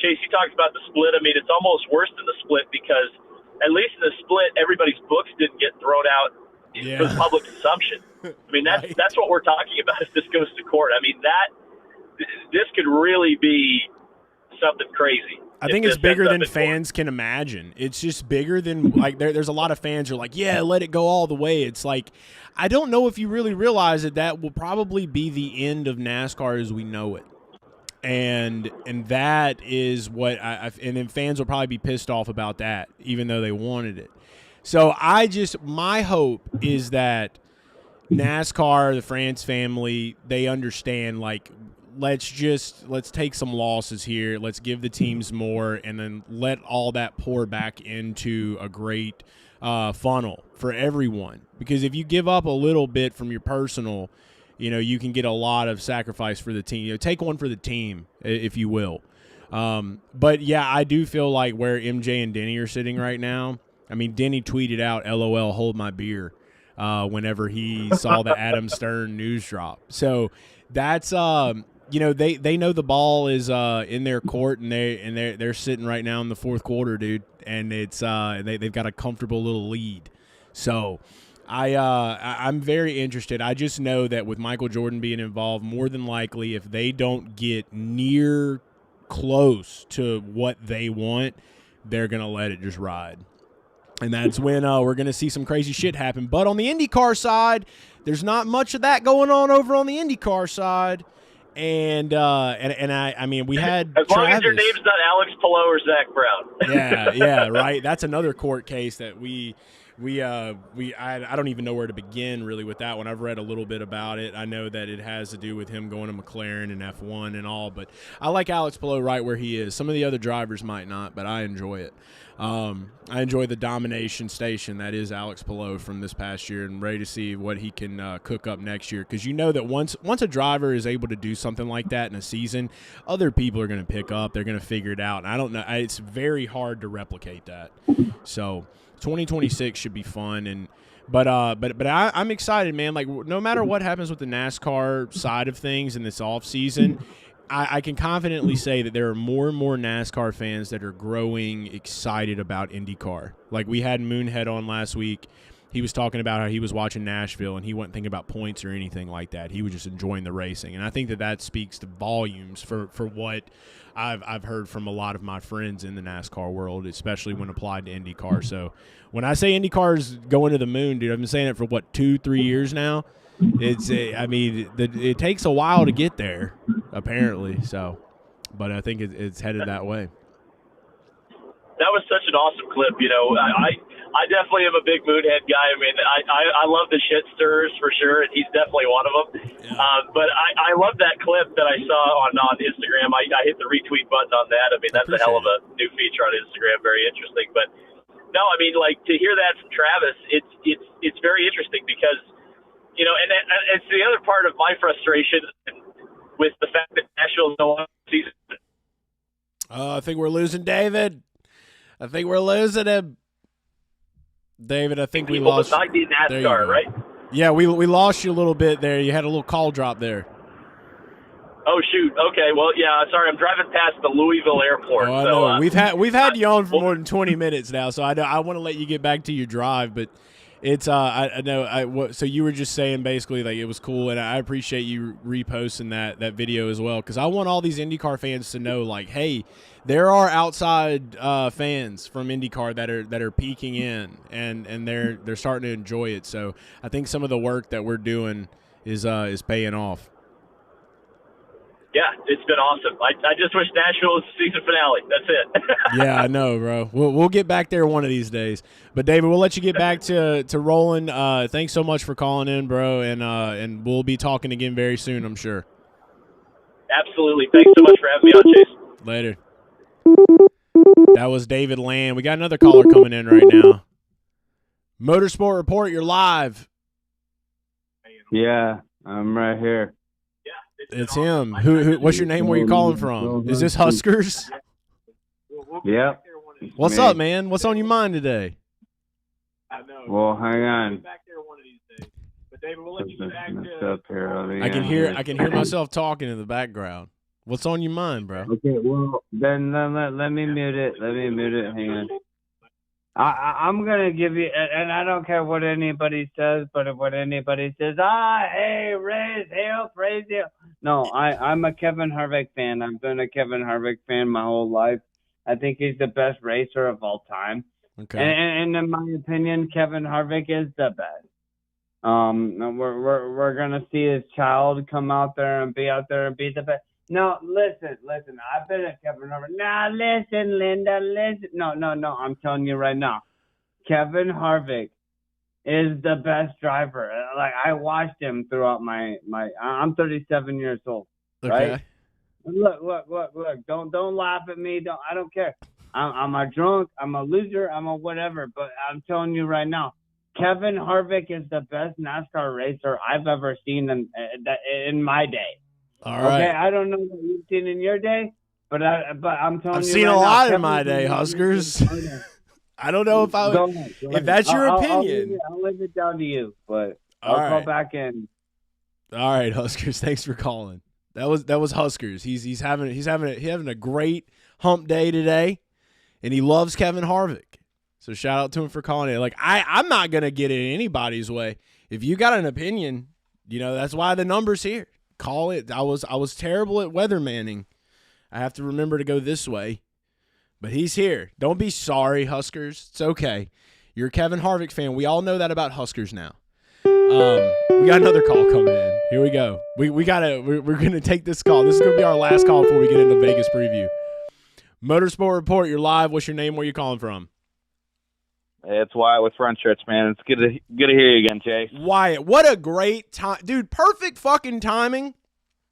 Chase, you talked about the split. I mean, it's almost worse than the split because at least in the split, everybo's books didn't get thrown out for the public consumption. I mean, that's what we're talking about if this goes to court. I mean, this could really be something crazy. I think it's bigger than fans can imagine. It's just bigger than, like, there's a lot of fans who are like, yeah, let it go all the way. It's like, I don't know if you really realize that will probably be the end of NASCAR as we know it. And that is what and then fans will probably be pissed off about that, even though they wanted it. So my hope is that NASCAR, the France family, they understand, like, let's take some losses here. Let's give the teams more, and then let all that pour back into a great funnel for everyone. Because if you give up a little bit from your personal, you can get a lot of sacrifice for the team. Take one for the team, if you will. But, yeah, I do feel like where MJ and Denny are sitting right now, I mean, Denny tweeted out, LOL, hold my beer, whenever he saw the Adam Stern news drop. So that's they know the ball is in their court, and they're sitting right now in the fourth quarter, dude, and it's they've got a comfortable little lead. So I'm very interested. I just know that with Michael Jordan being involved, more than likely, if they don't get near close to what they want, they're going to let it just ride. And that's when we're going to see some crazy shit happen. But on the IndyCar side, there's not much of that going on over on the IndyCar side. And I mean, we had as long as your name's not Alex Palou or Zach Brown. yeah, right. That's another court case that I don't even know where to begin really with that one. I've read a little bit about it. I know that it has to do with him going to McLaren and F1 and all, but I like Alex Palou right where he is. Some of the other drivers might not, but I enjoy it. I enjoy the domination station that is Alex Palou from this past year, and ready to see what he can cook up next year. Because that once a driver is able to do something like that in a season, other people are going to pick up. They're going to figure it out. And I don't know. It's very hard to replicate that. So 2026 should be fun. But I'm excited, man. Like, no matter what happens with the NASCAR side of things in this off season, I can confidently say that there are more and more NASCAR fans that are growing excited about IndyCar. Like, we had Moonhead on last week. He was talking about how he was watching Nashville and he wasn't thinking about points or anything like that. He was just enjoying the racing. And I think that speaks to volumes for what I've heard from a lot of my friends in the NASCAR world, especially when applied to IndyCar. So when I say IndyCar is going to the moon, dude, I've been saying it for, 2-3 years now. It takes a while to get there, apparently. So, but I think it's headed that way. That was such an awesome clip. I definitely am a big Moonhead guy. I mean, I love the shit stirrers for sure, and he's definitely one of them. Yeah. But I love that clip that I saw on Instagram. I hit the retweet button on that. I mean, that's a hell of a new feature on Instagram. Very interesting. But no, I mean, like, to hear that from Travis, it's very interesting because, and it's the other part of my frustration with the fact that Nashville's no longer season. I think we're losing David. I think we're losing him. David, I think we lost. Besides NASCAR, right? Yeah, we lost you a little bit there. You had a little call drop there. Oh shoot. Okay. Well, yeah. Sorry, I'm driving past the Louisville airport. Oh, I know. We've had you on for more than 20 minutes now, so I want to let you get back to your drive, but it's I know. So you were just saying basically like it was cool, and I appreciate you reposting that video as well, because I want all these IndyCar fans to know, like, hey, there are outside fans from IndyCar that are peeking in, and they're starting to enjoy it. So I think some of the work that we're doing is paying off. Yeah, it's been awesome. I just wish Nashville was the season finale. That's it. Yeah, I know, bro. We'll get back there one of these days. But David, we'll let you get back to rolling. Thanks so much for calling in, bro, and we'll be talking again very soon, I'm sure. Absolutely. Thanks so much for having me on, Chase. Later. That was David Land. We got another caller coming in right now. Motorsport Report, you're live. Yeah, I'm right here. It's him. Who? What's your name? Where you calling from? Is this Huskers? Yep. What's up, man? What's on your mind today? I know. Well, hang on. Back there one of these days. But David, we'll let you get back to. I can hear myself talking in the background. What's on your mind, bro? Okay. Well, then let me mute it. Hang on. I'm gonna give you, and I don't care what anybody says, but if what anybody says, hey, raise hell, praise hell. No, I'm a Kevin Harvick fan. I've been a Kevin Harvick fan my whole life. I think he's the best racer of all time. Okay. And in my opinion, Kevin Harvick is the best. We're gonna see his child come out there and be the best. No, listen. I've been a Kevin Harvick. Nah, listen, Linda, listen. No. I'm telling you right now, Kevin Harvick is the best driver. Like, I watched him throughout my. I'm 37 years old, Okay. right? Look. Don't laugh at me. I don't care. I'm a drunk. I'm a loser. I'm a whatever. But I'm telling you right now, Kevin Harvick is the best NASCAR racer I've ever seen in my day. All right. Okay, I don't know what you've seen in your day, but I'm telling I've you seen right a lot now, in my day, Huskers. I don't know if I would. Go ahead. If that's your opinion. I'll leave it down to you, but All I'll right. call back in. All right, Huskers. Thanks for calling. That was Huskers. He's having a great hump day today, and he loves Kevin Harvick. So shout out to him for calling it. Like, I'm not gonna get in anybody's way. If you got an opinion, that's why the number's here. Call it. I was terrible at weathermanning. I have to remember to go this way. But he's here. Don't be sorry, Huskers. It's okay. You're a Kevin Harvick fan. We all know that about Huskers now. We got another call coming in. Here we go. We're gonna take this call. This is gonna be our last call before we get into Vegas preview. Motorsport Report. You're live. What's your name? Where you calling from? It's Wyatt with Front Stretch, man. It's good to hear you again, Chase. Wyatt, what a great time. Dude, perfect fucking timing,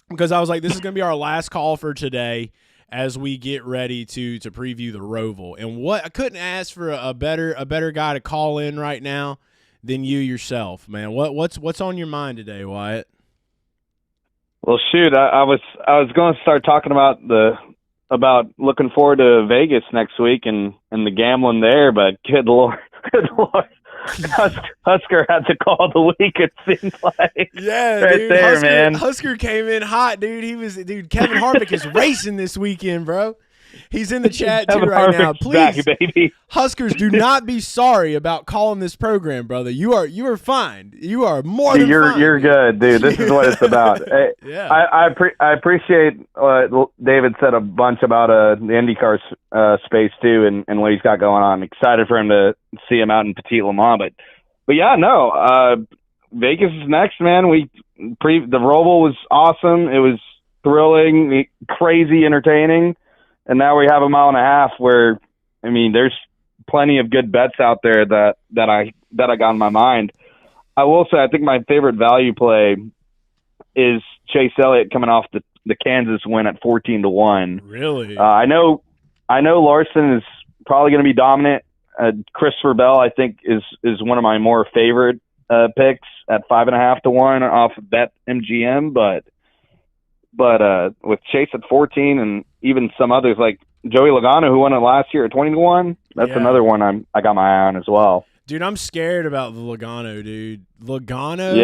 because I was like, this is going to be our last call for today as we get ready to preview the ROVAL. And I couldn't ask for a better guy to call in right now than you yourself, man. What's on your mind today, Wyatt? Well, shoot, I was going to start talking about looking forward to Vegas next week and the gambling there, but good lord, Husker had to call the week, it seems like. Yeah, right dude, there, man. Husker came in hot, dude. Kevin Harvick is racing this weekend, bro. He's in the chat too right now. Please, back, baby. Huskers, do not be sorry about calling this program, brother. You are fine. You are more than fine. You're good, dude. This is what it's about. Hey, yeah. I appreciate what David said a bunch about the IndyCar space too, and what he's got going on. I'm excited for him to see him out in Petit Le Mans, but yeah, no. Vegas is next, man. The ROVAL was awesome. It was thrilling, crazy, entertaining. And now we have a mile and a half where, I mean, there's plenty of good bets out there that I got in my mind. I will say, I think my favorite value play is Chase Elliott coming off the Kansas win at 14-1. Really? I know Larson is probably going to be dominant. Christopher Bell, I think, is one of my more favorite picks at 5.5-1 off of BetMGM, but with Chase at 14 and even some others like Joey Logano, who won it last year at 20-1, that's another one I got my eye on as well. Dude, I'm scared about the Logano, dude. Logano.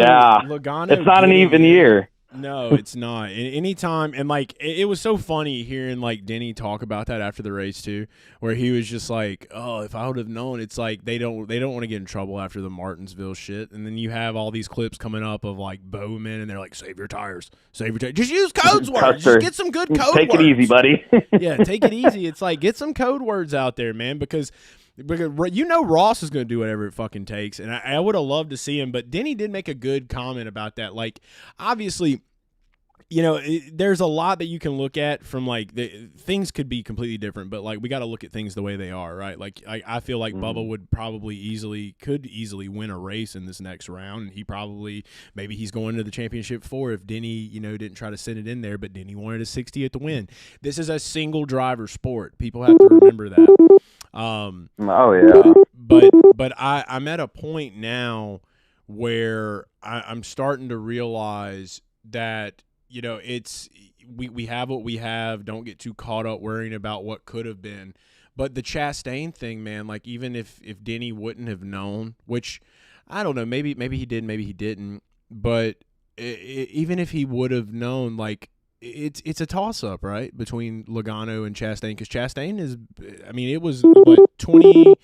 It's not an even year. No, it's not. And anytime, and like it was so funny hearing like Denny talk about that after the race too, where he was just like, "Oh, if I would have known." It's like they don't want to get in trouble after the Martinsville shit, and then you have all these clips coming up of like Bowman, and they're like, "Save your tires, just use code words, just get some good code words. Take it easy, buddy." Yeah, take it easy. It's like get some code words out there, man, because Ross is going to do whatever it fucking takes, and I would have loved to see him, but Denny did make a good comment about that. Like, obviously, there's a lot that you can look at from like things could be completely different, but like we got to look at things the way they are, right? Like I feel like Bubba would probably could easily win a race in this next round, and maybe he's going to the championship 4 if Denny didn't try to send it in there, but Denny wanted a 60th to win. This is a single driver sport. People have to remember that. But I'm at a point now where I'm starting to realize that it's we have what we have. Don't get too caught up worrying about what could have been. But the Chastain thing, man, like even if Denny wouldn't have known, which I don't know, maybe he did, maybe he didn't. But even if he would have known, like it's a toss up, right, between Logano and Chastain, because Chastain is, I mean, it was what 20,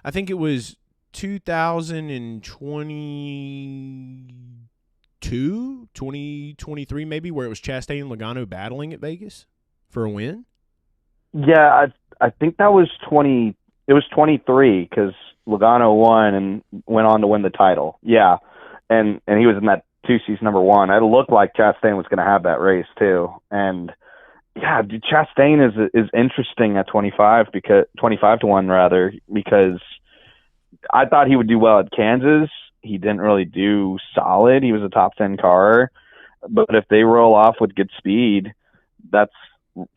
I think it was 2020. 2023 maybe, where it was Chastain and Logano battling at Vegas for a win? Yeah, I think that was 20. It was 23 because Logano won and went on to win the title. Yeah, and he was in that 2-season number 1. It looked like Chastain was going to have that race too. And yeah, dude, Chastain is interesting at 25 to 1 rather, because I thought he would do well at Kansas. He didn't really do solid. He was a top 10 car, but if they roll off with good speed,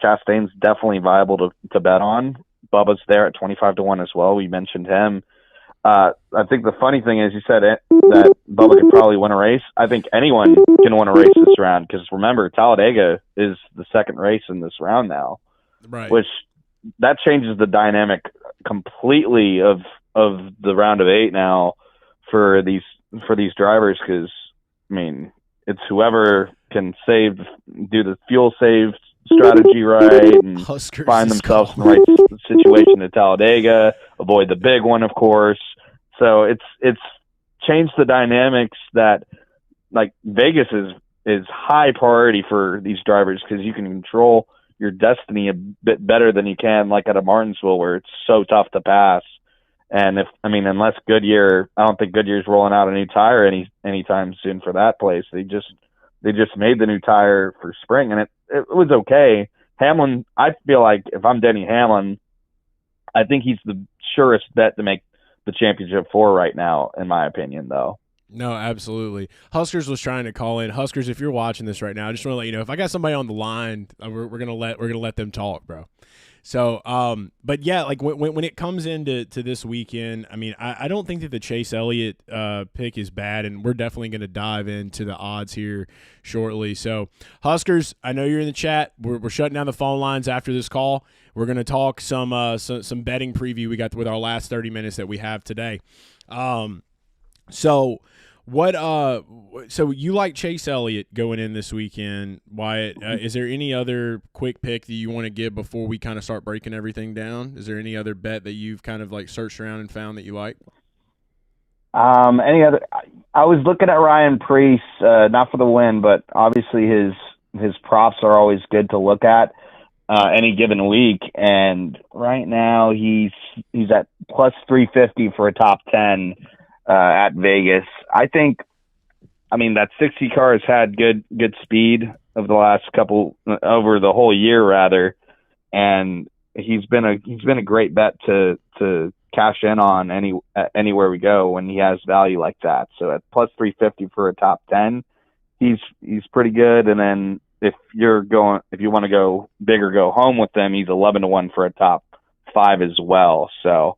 Chastain's definitely viable to bet on. Bubba's there at 25 to 1 as well. We mentioned him. I think the funny thing is, you said that Bubba could probably win a race. I think anyone can win a race this round, because remember, Talladega is the second race in this round now, right? Which that changes the dynamic completely of the round of 8 now for these drivers, because I mean, it's whoever can do the fuel save strategy right and Huskers find themselves in the right situation at Talladega, avoid the big one, of course. So it's changed the dynamics that, like, Vegas is high priority for these drivers, because you can control your destiny a bit better than you can like at a Martinsville, where it's so tough to pass. And unless Goodyear, I don't think Goodyear's rolling out a new tire anytime soon for that place. They just made the new tire for spring, and it was okay. Hamlin, I feel like if I'm Denny Hamlin, I think he's the surest bet to make the championship 4 right now, in my opinion, though. No, absolutely. Huskers was trying to call in. Huskers, if you're watching this right now, I just want to let you know, if I got somebody on the line, we're gonna let them talk, bro. So, but yeah, like when it comes into this weekend, I mean, I don't think that the Chase Elliott pick is bad, and we're definitely going to dive into the odds here shortly. So, Huskers, I know you're in the chat. We're shutting down the phone lines after this call. We're going to talk some betting preview we got with our last 30 minutes that we have today. So you like Chase Elliott going in this weekend, Wyatt? Is there any other quick pick that you want to give before we kind of start breaking everything down? Is there any other bet that you've kind of like searched around and found that you like? Any other? I was looking at Ryan Preece, not for the win, but obviously his props are always good to look at any given week. And right now he's at plus 350 for a top 10 at Vegas. I think, that 60 car has had good speed over the whole year rather, and he's been a great bet to cash in on anywhere we go when he has value like that. So at plus 350 for a top 10, he's pretty good. And then if you want to go big or go home with them, he's 11 to 1 for a top 5 as well. So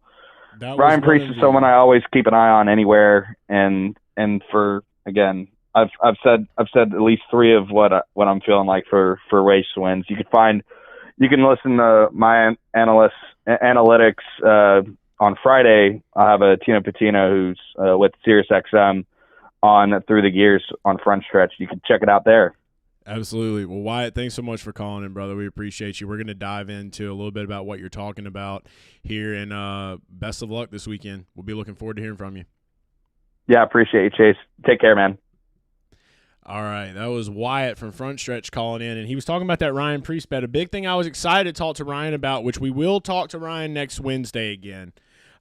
Ryan Preece is someone I always keep an eye on anywhere, and for, again, I've said at least 3 of what I'm feeling like for race wins. You can listen to my analytics on Friday. I have a Tino Patino who's with SiriusXM on Through the Gears on Front Stretch. You can check it out there. Absolutely. Well, Wyatt, thanks so much for calling in, brother. We appreciate you. We're going to dive into a little bit about what you're talking about here, and best of luck this weekend. We'll be looking forward to hearing from you. Yeah, appreciate you, Chase. Take care, man. All right, that was Wyatt from Front Stretch calling in, and he was talking about that Ryan Preece bet. A big thing I was excited to talk to Ryan about, which we will talk to Ryan next Wednesday again.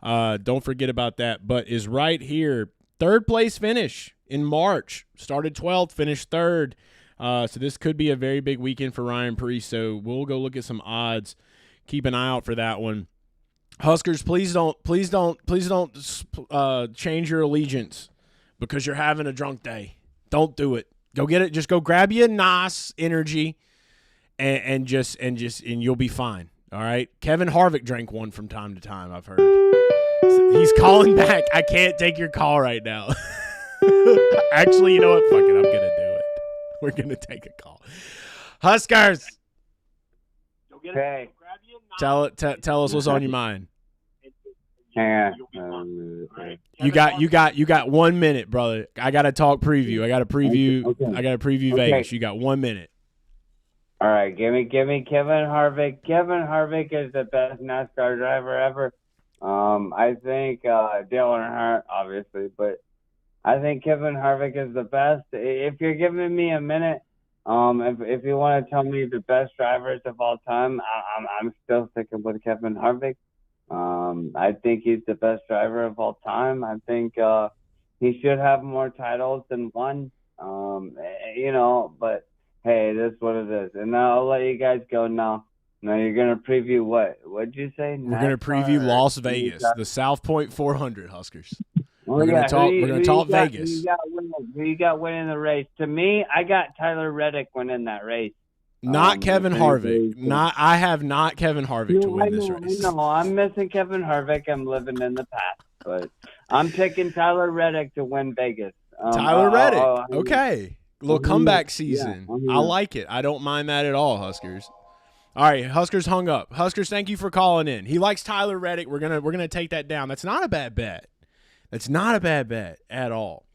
Don't forget about that, but is right here. Third place finish in March. Started 12th, finished 3rd. So this could be a very big weekend for Ryan Preece. So we'll go look at some odds. Keep an eye out for that one. Huskers, please don't change your allegiance because you're having a drunk day. Don't do it. Go get it. Just go grab you a NOS energy and you'll be fine. All right. Kevin Harvick drank one from time to time, I've heard. He's calling back. I can't take your call right now. Actually, you know what? Fuck it. I'm going to do it. We're going to take a call. Huskers. Okay. Tell us what's on your mind. Yeah. You got 1 minute, brother. I got to talk preview. I got to preview. Okay. I got to preview Vegas. You got 1 minute. All right, give me Kevin Harvick. Kevin Harvick is the best NASCAR driver ever. I think Dale Earnhardt, obviously, but I think Kevin Harvick is the best. If you're giving me a minute, if you want to tell me the best drivers of all time, I'm still sticking with Kevin Harvick. I think he's the best driver of all time. I think he should have more titles than one. But hey, it is what it is. And now I'll let you guys go now. Now you're gonna preview what? What'd you say? We're gonna preview Las Vegas, the South Point 400 Huskers. We're gonna talk Vegas. Who you got winning the race? To me, I got Tyler Reddick winning that race. Not Kevin Harvick. I have not Kevin Harvick to win this race. No, I'm missing Kevin Harvick. I'm living in the past, but I'm picking Tyler Reddick to win Vegas. Tyler Reddick. Okay. Little comeback season. I like it. I don't mind that at all, Huskers. All right, Huskers hung up. Huskers, thank you for calling in. He likes Tyler Reddick. We're gonna take that down. That's not a bad bet. That's not a bad bet at all.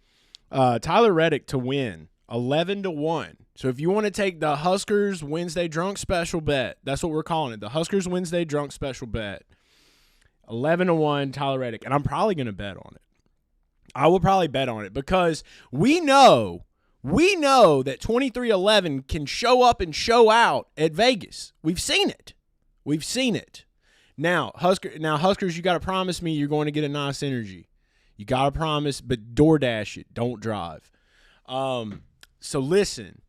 Tyler Reddick to win 11-1. So if you want to take the Huskers Wednesday drunk special bet, that's what we're calling it. The Huskers Wednesday drunk special bet. 11-1 Tyler Reddick, and I'm probably gonna bet on it. I will probably bet on it because we know that 2311 can show up and show out at Vegas. We've seen it. Now, Huskers, you got to promise me you're going to get a nice energy. You got to promise, but DoorDash it. Don't drive. So listen,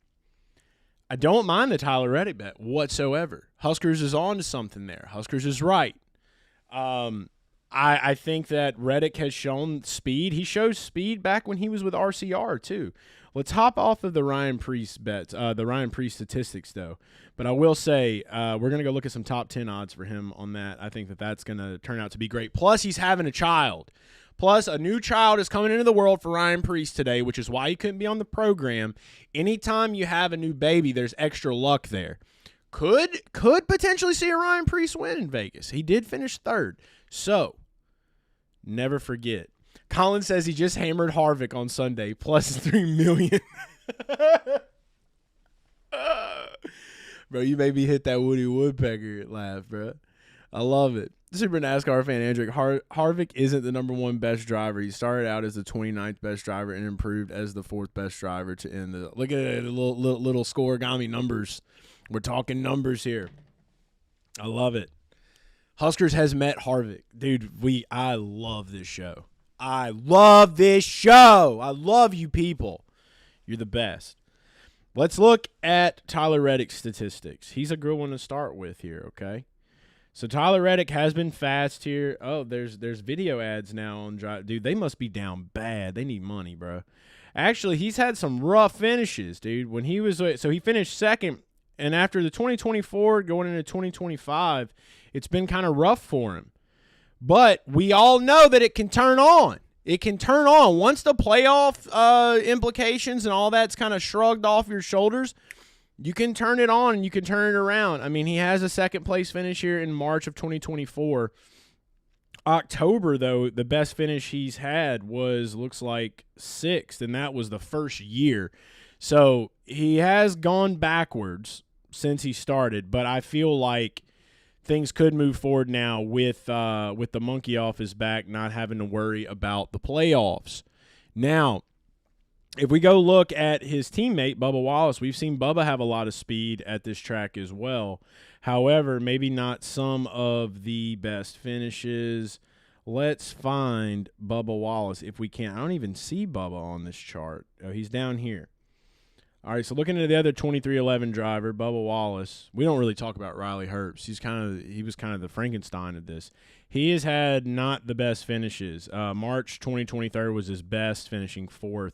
I don't mind the Tyler Reddick bet whatsoever. Huskers is on to something there. Huskers is right. I think that Reddick has shown speed. He shows speed back when he was with RCR too. Let's hop off of the Ryan Preece bets, the Ryan Preece statistics, though. But I will say we're going to go look at some top 10 odds for him on that. I think that that's going to turn out to be great. Plus, he's having a child. Plus, a new child is coming into the world for Ryan Preece today, which is why he couldn't be on the program. Anytime you have a new baby, there's extra luck there. Could potentially see a Ryan Preece win in Vegas. He did finish third. So, never forget. Colin says he just hammered Harvick on Sunday, plus $3 million. Bro, you made me hit that Woody Woodpecker laugh, bro. I love it. Super NASCAR fan Andrick, Harvick isn't the number one best driver. He started out as the 29th best driver and improved as the 4th best driver to end the. Look at it, little scoregami numbers. We're talking numbers here. I love it. Huskers has met Harvick. Dude, I love this show. I love this show. I love you people. You're the best. Let's look at Tyler Reddick's statistics. He's a good one to start with here, okay? So Tyler Reddick has been fast here. Oh, there's video ads now on drive. Dude, they must be down bad. They need money, bro. Actually, he's had some rough finishes, dude. When he was so he finished second, and after the 2024 going into 2025, it's been kind of rough for him. But we all know that it can turn on. It can turn on. Once the playoff implications and all that's kind of shrugged off your shoulders, you can turn it on and you can turn it around. I mean, he has a second-place finish here in March of 2024. October, though, the best finish he's had looks like 6th, and that was the first year. So he has gone backwards since he started, but I feel like things could move forward now with the monkey off his back, not having to worry about the playoffs. Now, if we go look at his teammate, Bubba Wallace, we've seen Bubba have a lot of speed at this track as well. However, maybe not some of the best finishes. Let's find Bubba Wallace if we can. I don't even see Bubba on this chart. Oh, he's down here. All right, so looking at the other 2311 driver, Bubba Wallace, we don't really talk about Riley Herbst. He was kind of the Frankenstein of this. He has had not the best finishes. March 2023 was his best, finishing 4th.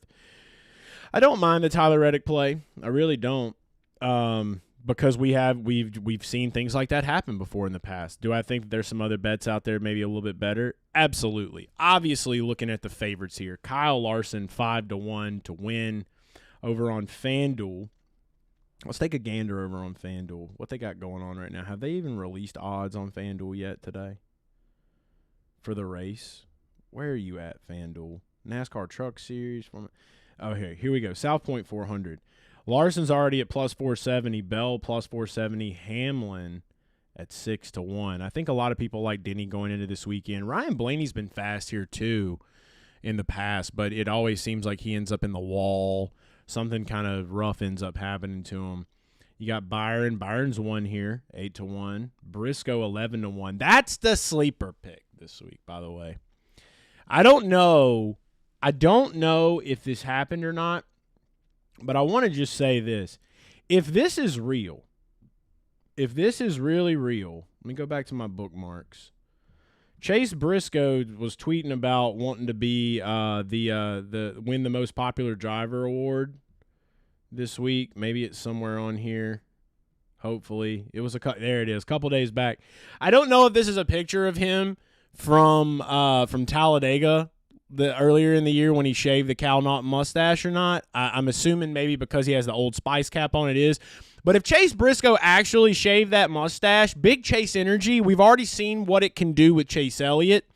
I don't mind the Tyler Reddick play. I really don't, because we've seen things like that happen before in the past. Do I think there's some other bets out there maybe a little bit better? Absolutely. Obviously, looking at the favorites here, Kyle Larson 5-1 to win. Over on FanDuel. Let's take a gander over on FanDuel. What they got going on right now. Have they even released odds on FanDuel yet today for the race? Where are you at, FanDuel? NASCAR Truck Series. Oh, here we go. South Point 400. Larson's already at plus 470. Bell plus 470. Hamlin at 6-1. I think a lot of people like Denny going into this weekend. Ryan Blaney's been fast here too in the past, but it always seems like he ends up in the wall. Something kind of rough ends up happening to him. You got Byron. Byron's won here, 8-1. Briscoe 11-1. That's the sleeper pick this week, by the way. I don't know if this happened or not, but I want to just say this. If this is real, if this is really real, let me go back to my bookmarks. Chase Briscoe was tweeting about wanting to be win the most popular driver award this week. Maybe it's somewhere on here. Hopefully, it was there. It is. A couple days back. I don't know if this is a picture of him from Talladega earlier in the year when he shaved the Cal Knott mustache or not. I'm assuming maybe because he has the Old Spice cap on it is. But if Chase Briscoe actually shaved that mustache, big Chase energy, we've already seen what it can do with Chase Elliott.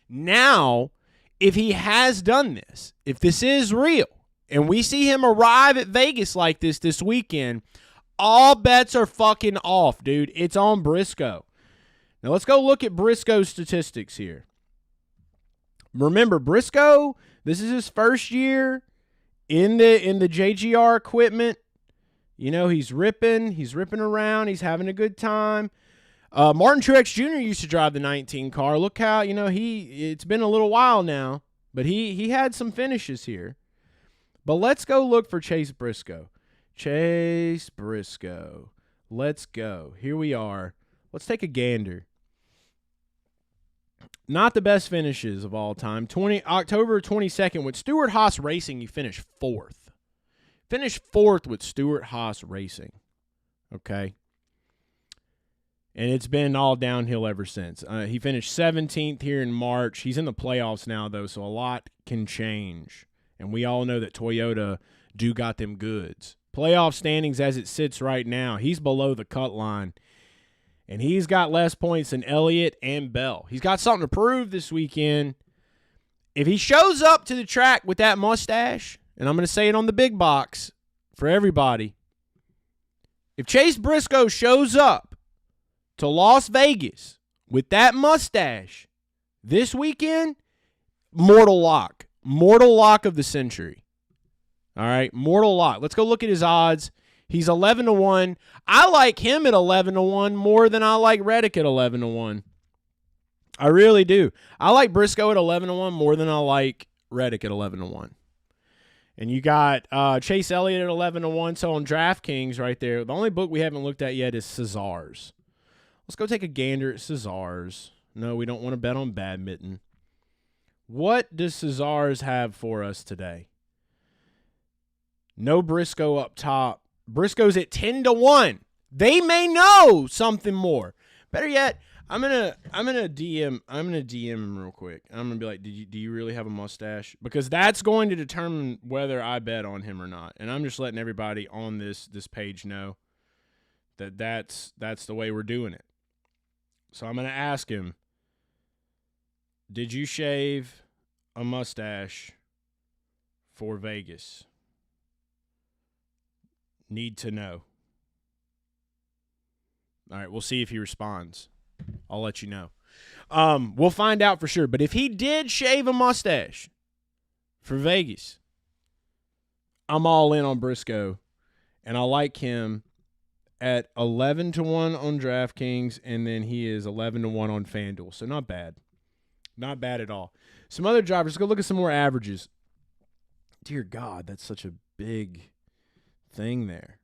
Now, if he has done this, if this is real, and we see him arrive at Vegas like this weekend, all bets are fucking off, dude. It's on Briscoe. Now, let's go look at Briscoe's statistics here. Remember, Briscoe, this is his first year in the JGR equipment. You know, he's ripping around, he's having a good time. Martin Truex Jr. used to drive the 19 car. Look how, it's been a little while now, but he had some finishes here. But let's go look for Chase Briscoe. Chase Briscoe. Let's go. Here we are. Let's take a gander. Not the best finishes of all time. October 22nd with Stewart-Haas Racing, you finished 4th. Finished 4th with Stewart-Haas Racing. Okay? And it's been all downhill ever since. He finished 17th here in March. He's in the playoffs now, though, so a lot can change. And we all know that Toyota do got them goods. Playoff standings as it sits right now, he's below the cut line. And he's got less points than Elliott and Bell. He's got something to prove this weekend. If he shows up to the track with that mustache, and I'm going to say it on the big box for everybody, if Chase Briscoe shows up to Las Vegas with that mustache this weekend, mortal lock. Mortal lock of the century. All right, mortal lock. Let's go look at his odds. He's 11-1. I like him at 11-1 more than I like Reddick at 11-1. I really do. I like Briscoe at 11-1 more than I like Reddick at 11-1. And you got Chase Elliott at 11-1. So on DraftKings right there, the only book we haven't looked at yet is Cesar's. Let's go take a gander at Cesar's. No, we don't want to bet on badminton. What does Cesar's have for us today? No Briscoe up top. Briscoe's at 10-1. They may know something more. Better yet, I'm gonna DM him real quick. I'm gonna be like, do you really have a mustache? Because that's going to determine whether I bet on him or not. And I'm just letting everybody on this page know that that's the way we're doing it. So I'm gonna ask him, did you shave a mustache for Vegas? Need to know. All right, we'll see if he responds. I'll let you know. We'll find out for sure. But if he did shave a mustache for Vegas, I'm all in on Briscoe. And I like him at 11-1 on DraftKings, and then he is 11-1 on FanDuel. So not bad. Not bad at all. Some other drivers. Let's go look at some more averages. Dear God, that's such a big thing there.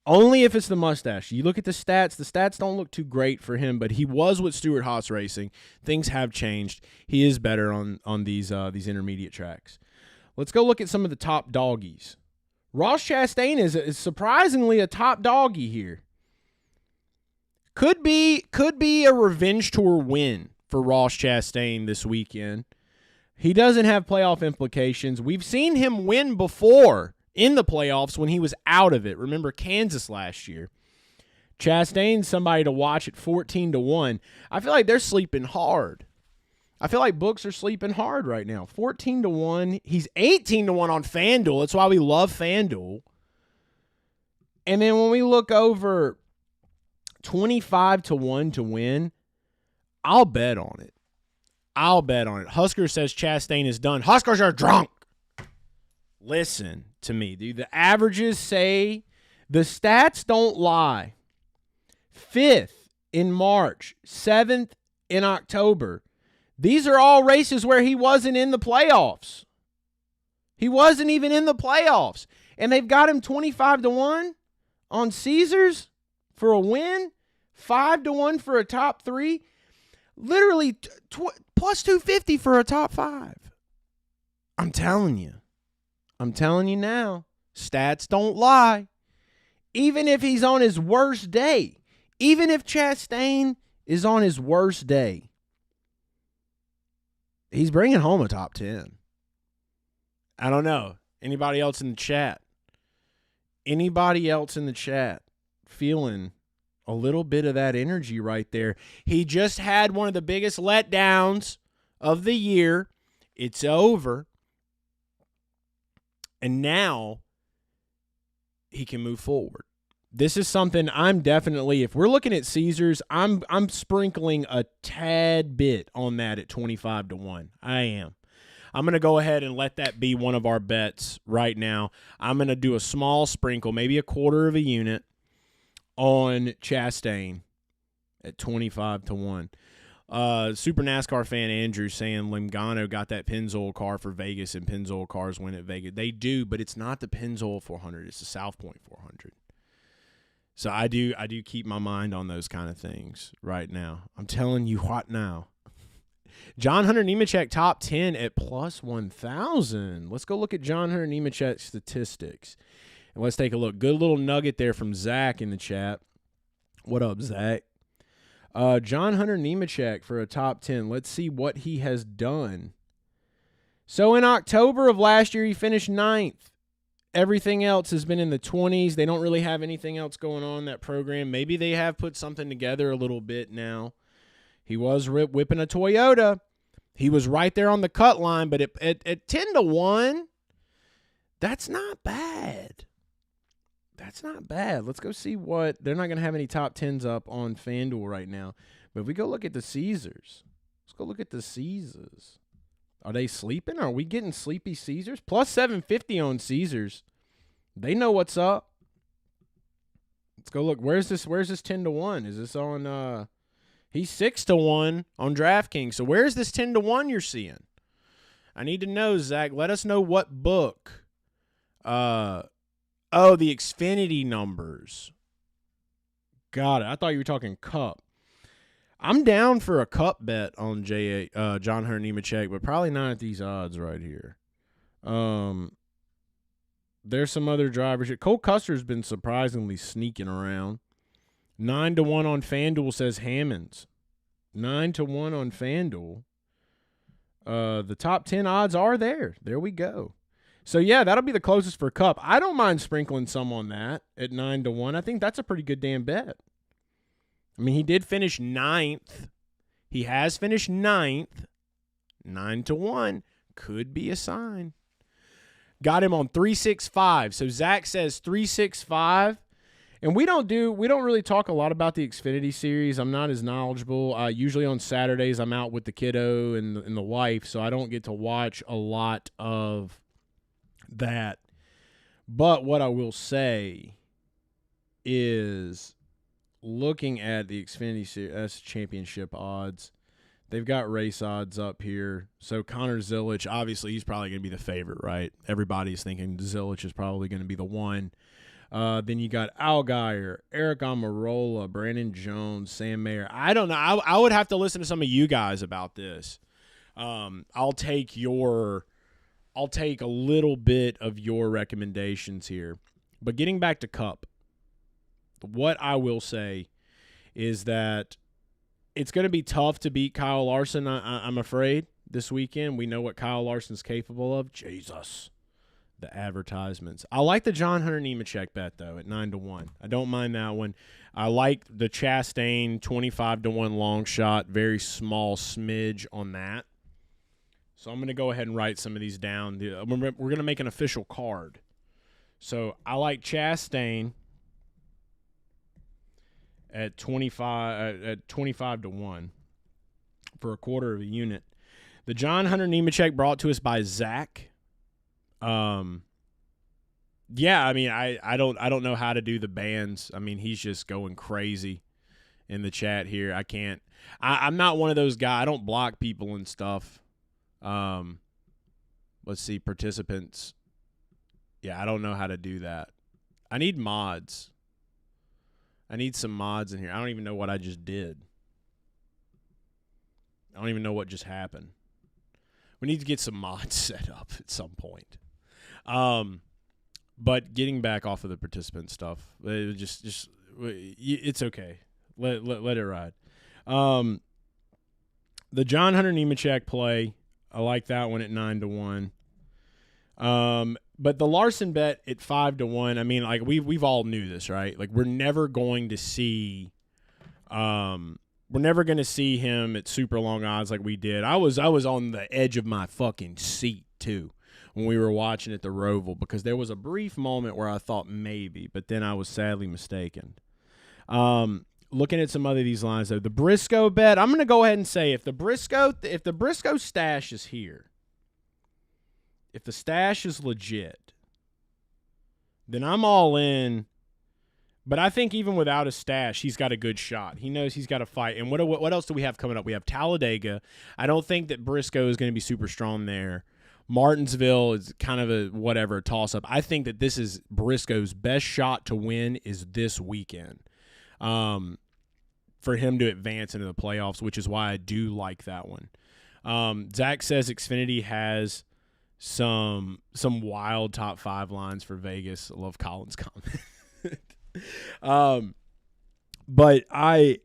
Only if it's the mustache. You look at the stats. The stats don't look too great for him, but he was with Stewart-Haas Racing. Things have changed. He is better on these intermediate tracks. Let's go look at some of the top doggies. Ross Chastain is surprisingly a top doggy here. Could be a revenge tour win for Ross Chastain this weekend. He doesn't have playoff implications. We've seen him win before in the playoffs when he was out of it. Remember Kansas last year. Chastain's somebody to watch at 14-1. I feel like they're sleeping hard. I feel like books are sleeping hard right now. 14-1. He's 18-1 on FanDuel. That's why we love FanDuel. And then when we look over 25-1 to win, I'll bet on it. I'll bet on it. Husker says Chastain is done. Huskers are drunk. Listen to me, dude. The averages say the stats don't lie. 5th in March, 7th in October. These are all races where he wasn't in the playoffs. He wasn't even in the playoffs. And they've got him 25-1 on Caesars for a win, 5-1 for a top 3. Literally plus 250 for a top 5. I'm telling you now, stats don't lie. Even if he's on his worst day, even if Chastain is on his worst day, he's bringing home a top 10. I don't know. Anybody else in the chat? Anybody else in the chat feeling a little bit of that energy right there? He just had one of the biggest letdowns of the year. It's over. And now he can move forward. This is something I'm definitely, if we're looking at Caesars, I'm sprinkling a tad bit on that at 25-1. I am. I'm going to go ahead and let that be one of our bets right now. I'm going to do a small sprinkle, maybe a quarter of a unit on Chastain at 25-1. Super NASCAR fan Andrew saying Logano got that Pennzoil car for Vegas and Pennzoil cars win at Vegas. They do, but it's not the Pennzoil 400. It's the South Point 400. So I do keep my mind on those kind of things right now. I'm telling you what now. John Hunter Nemechek top 10 at plus 1,000. Let's go look at John Hunter Nemechek's statistics. And let's take a look. Good little nugget there from Zach in the chat. What up, Zach? John Hunter Nemechek for a top 10. Let's see what he has done. So in October of last year, he finished 9th. Everything else has been in the 20s. They don't really have anything else going on in that program. Maybe they have put something together a little bit now. He was whipping a Toyota. He was right there on the cut line, but at 10-1, that's not bad. That's not bad. Let's go see what – they're not going to have any top 10s up on FanDuel right now. But if we go look at the Caesars, let's go look at the Caesars. Are they sleeping? Are we getting sleepy Caesars? Plus 750 on Caesars. They know what's up. Let's go look. Where's this 10-1? Is this on he's 6-1 on DraftKings. So where's this 10-1 you're seeing? I need to know, Zach. Let us know what book. The Xfinity numbers. Got it. I thought you were talking Cup. I'm down for a Cup bet on John Hunter Nemechek, but probably not at these odds right here. There's some other drivers. Cole Custer's been surprisingly sneaking around. 9-1 on FanDuel says Hammonds. 9-1 on FanDuel. The top 10 odds are there. There we go. So, yeah, that'll be the closest for Cup. I don't mind sprinkling some on that at 9-1. I think that's a pretty good damn bet. I mean, he did finish 9th. He has finished 9th. 9-1 could be a sign. Got him on 365. So Zach says 365. And we don't really talk a lot about the Xfinity series. I'm not as knowledgeable. Usually on Saturdays I'm out with the kiddo and the wife, so I don't get to watch a lot of that. But what I will say is, looking at the Xfinity Series championship odds, they've got race odds up here. So Connor Zilic, obviously he's probably going to be the favorite, right? Everybody's thinking Zilic is probably going to be the one. Then you got Allgaier, Eric Almirola, Brandon Jones, Sam Mayer. I don't know. I would have to listen to some of you guys about this. I'll take a little bit of your recommendations here. But getting back to Cup, what I will say is that it's going to be tough to beat Kyle Larson, I'm afraid, this weekend. We know what Kyle Larson's capable of. Jesus. The advertisements. I like the John Hunter Nemechek bet, though, at 9-1. I don't mind that one. I like the Chastain 25-1 long shot, very small smidge on that. So I'm going to go ahead and write some of these down. We're going to make an official card. So I like Chastain at 25-1 for a quarter of a unit. The John Hunter Nemechek brought to us by Zach. Yeah, I mean, I don't know how to do the bands. I mean, he's just going crazy in the chat here. I can't. I'm not one of those guys. I don't block people and stuff. Let's see, participants. Yeah, I don't know how to do that. I need mods. I need some mods in here. I don't even know what I just did. I don't even know what just happened. We need to get some mods set up at some point. But getting back off of the participant stuff, it's okay. Let it ride. The John Hunter Nemechek play, I like that one at 9-1. But the Larson bet at 5-1. I mean, like we've all knew this, right? Like we're never going to see him at super long odds like we did. I was on the edge of my fucking seat too when we were watching at the ROVAL, because there was a brief moment where I thought maybe, but then I was sadly mistaken. Looking at some other of these lines though, the Briscoe bet, I'm going to go ahead and say if the Briscoe stash is here, if the stash is legit, then I'm all in. But I think even without a stash, he's got a good shot. He knows he's got to fight. And what else do we have coming up? We have Talladega. I don't think that Briscoe is going to be super strong there. Martinsville is kind of a toss-up. I think that this is Briscoe's best shot to win is this weekend for him to advance into the playoffs, which is why I do like that one. Zach says Xfinity has some wild top 5 lines for Vegas. I love Colin's comment. But I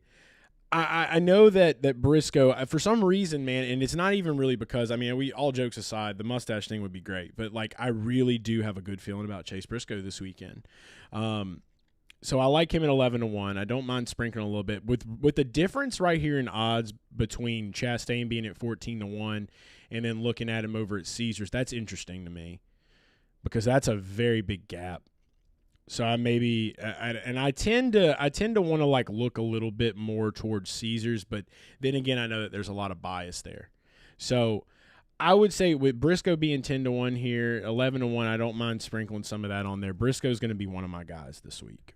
know that Briscoe, for some reason, man, and it's not even really because, I mean, all jokes aside, the mustache thing would be great, but like I really do have a good feeling about Chase Briscoe this weekend. So I like him at 11-1. I don't mind sprinkling a little bit with the difference right here in odds between Chastain being at 14-1 and then looking at him over at Caesars. That's interesting to me because that's a very big gap. So I tend to want to like look a little bit more towards Caesars, but then again I know that there's a lot of bias there. So I would say with Briscoe being 10-1 here, 11-1, I don't mind sprinkling some of that on there. Briscoe's going to be one of my guys this week.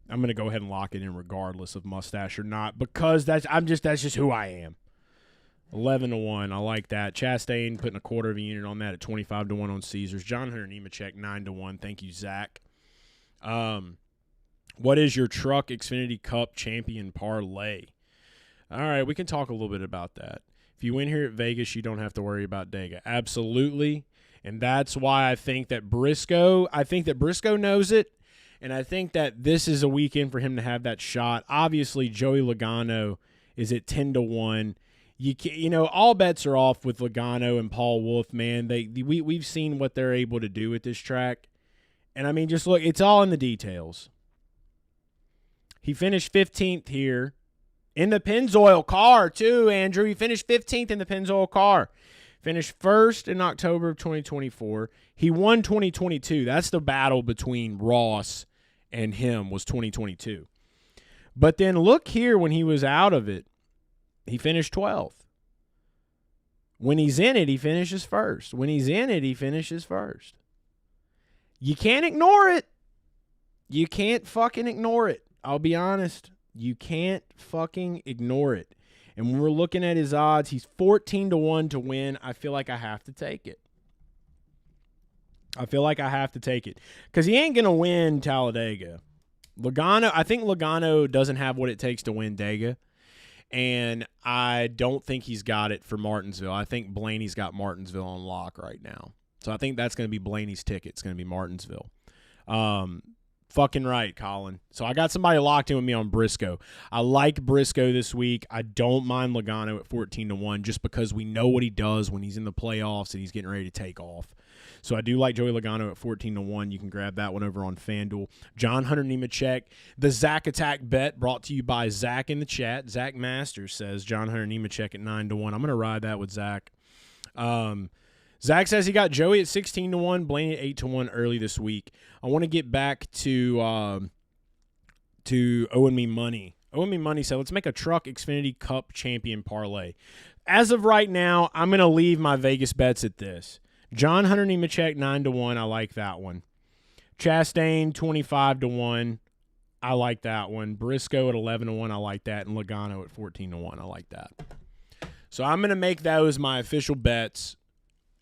I'm going to go ahead and lock it in regardless of mustache or not because that's just who I am. 11-1, I like that. Chastain putting a quarter of a unit on that at 25-1 on Caesars. John Hunter Nemechek 9-1. Thank you, Zach. What is your Truck Xfinity Cup champion parlay? All right, we can talk a little bit about that. If you win here at Vegas, you don't have to worry about Dega. Absolutely. And that's why I think that Briscoe knows it. And I think that this is a weekend for him to have that shot. Obviously, Joey Logano is at 10-1. All bets are off with Logano and Paul Wolfe, man. We've seen what they're able to do at this track. And, I mean, just look, it's all in the details. He finished 15th here in the Pennzoil car, too, Andrew. He finished 15th in the Pennzoil car. Finished first in October of 2024. He won 2022. That's the battle between Ross and him was 2022. But then look here when he was out of it. He finished 12th. When he's in it, he finishes first. When he's in it, he finishes first. You can't ignore it. You can't fucking ignore it. I'll be honest. You can't fucking ignore it. And when we're looking at his odds, he's 14-1 to win. I feel like I have to take it. Because he ain't going to win Talladega. I think Logano doesn't have what it takes to win Dega. And I don't think he's got it for Martinsville. I think Blaney's got Martinsville on lock right now. So I think that's going to be Blaney's ticket. It's going to be Martinsville. Fucking right, Colin. So I got somebody locked in with me on Briscoe. I like Briscoe this week. I don't mind Logano at 14-1 just because we know what he does when he's in the playoffs and he's getting ready to take off. So I do like Joey Logano at 14-1. You can grab that one over on FanDuel. John Hunter Nemechek, the Zach Attack bet brought to you by Zach in the chat. Zach Masters says John Hunter Nemechek at 9-1. I'm going to ride that with Zach. Zach says he got Joey at 16-1, Blaney at 8-1 early this week. I want to get back to Owing Me Money. Owing Me Money said, let's make a Truck Xfinity Cup champion parlay. as of right now, I'm going to leave my Vegas bets at this. John Hunter Nemechek 9-1. I like that one. Chastain 25-1. I like that one. Briscoe at 11-1. I like that. And Logano at 14-1. I like that. So I'm going to make those my official bets.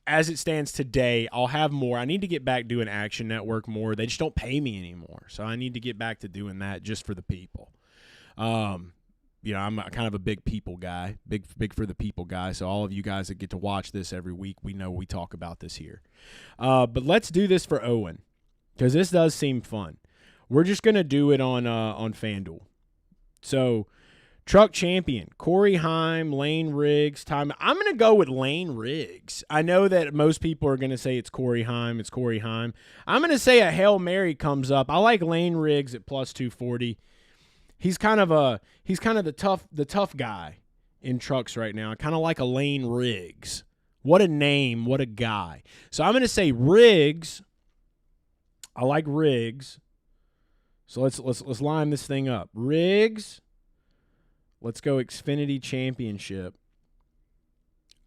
As it stands today, I'll have more. I need to get back doing Action Network more. They just don't pay me anymore. So I need to get back to doing that just for the people. I'm kind of a big people guy, big for the people guy. So all of you guys that get to watch this every week, we know we talk about this here. But let's do this for Owen because this does seem fun. We're just going to do it on FanDuel. So Truck Champion, Corey Heim, Lane Riggs, I'm going to go with Lane Riggs. I know that most people are going to say it's Corey Heim. It's Corey Heim. I'm going to say a Hail Mary comes up. I like Lane Riggs at plus 240. He's kind of the tough guy in trucks right now. I kind of like a Lane Riggs. What a name, what a guy. So I'm going to say Riggs. I like Riggs. So let's line this thing up. Riggs. Let's go Xfinity Championship.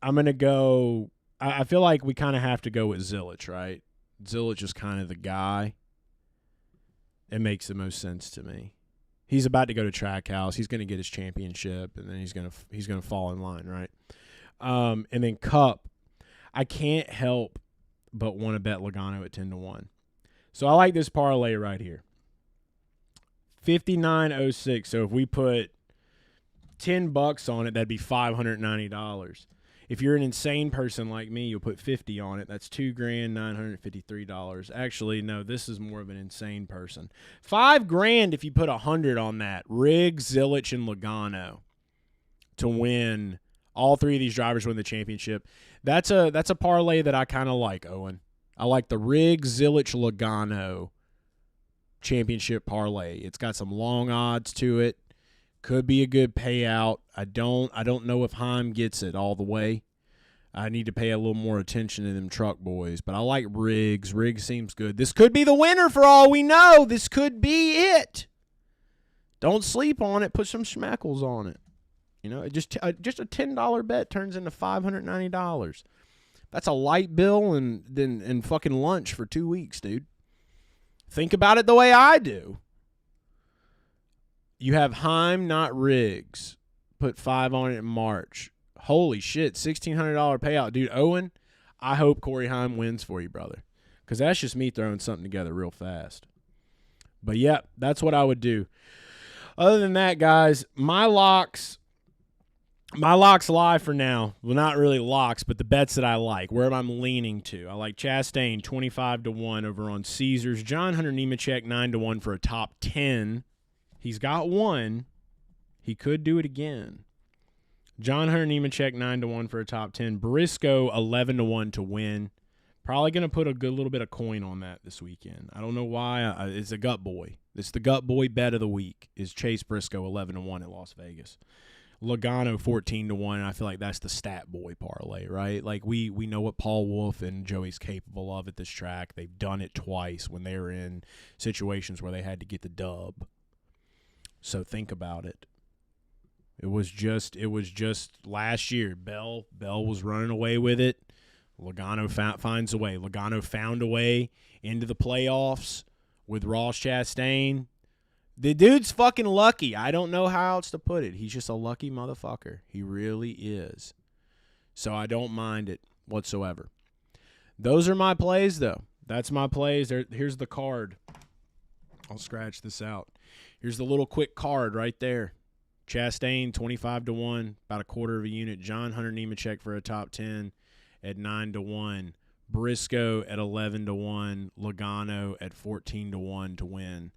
I'm going to go – I feel like we kind of have to go with Zilich, right? Zilich is kind of the guy. It makes the most sense to me. He's about to go to Trackhouse. He's going to get his championship, and then he's going to fall in line, right? And then Cup, I can't help but want to bet Logano at 10-1. So I like this parlay right here. 59.06. So if we put $10 on it, that'd be $590. If you're an insane person like me, you'll put 50 on it. That's $2,953. Actually, no, this is more of an insane person. $5,000 if you put 100 on that. Riggs, Zilich, and Logano to win. All three of these drivers win the championship. That's a parlay that I kind of like, Owen. I like the Riggs, Zilich, Logano championship parlay. It's got some long odds to it. Could be a good payout. I don't know if Heim gets it all the way. I need to pay a little more attention to them truck boys. But I like Riggs. Riggs seems good. This could be the winner for all we know. This could be it. Don't sleep on it. Put some schmeckles on it. You know, just a $10 bet turns into $590. That's a light bill and fucking lunch for 2 weeks, dude. Think about it the way I do. You have Heim, not Riggs. Put 5 on it in March. Holy shit, $1,600 payout. Dude, Owen, I hope Corey Heim wins for you, brother. Because that's just me throwing something together real fast. But, yeah, that's what I would do. Other than that, guys, my locks live for now. Well, not really locks, but the bets that I like, where I'm leaning to. I like Chastain, 25-1 over on Caesars. John Hunter Nemechek, 9-1 for a top 10. He's got one. He could do it again. John Hunter Nemechek, 9-1 for a top 10. Briscoe, 11-1 to win. Probably going to put a good little bit of coin on that this weekend. I don't know why. It's a gut boy. It's the gut boy bet of the week is Chase Briscoe, 11-1 at Las Vegas. Logano, 14-1. I feel like that's the stat boy parlay, right? Like we know what Paul Wolf and Joey's capable of at this track. They've done it twice when they were in situations where they had to get the dub. So think about it. It was just last year. Bell was running away with it. Logano finds a way. Logano found a way into the playoffs with Ross Chastain. The dude's fucking lucky. I don't know how else to put it. He's just a lucky motherfucker. He really is. So I don't mind it whatsoever. Those are my plays, though. That's my plays. Here's the card. I'll scratch this out. Here's the little quick card right there. Chastain, 25-1, about a quarter of a unit. John Hunter Nemechek for a top 10 at 9-1. Briscoe at 11-1. Logano at 14-1 to win.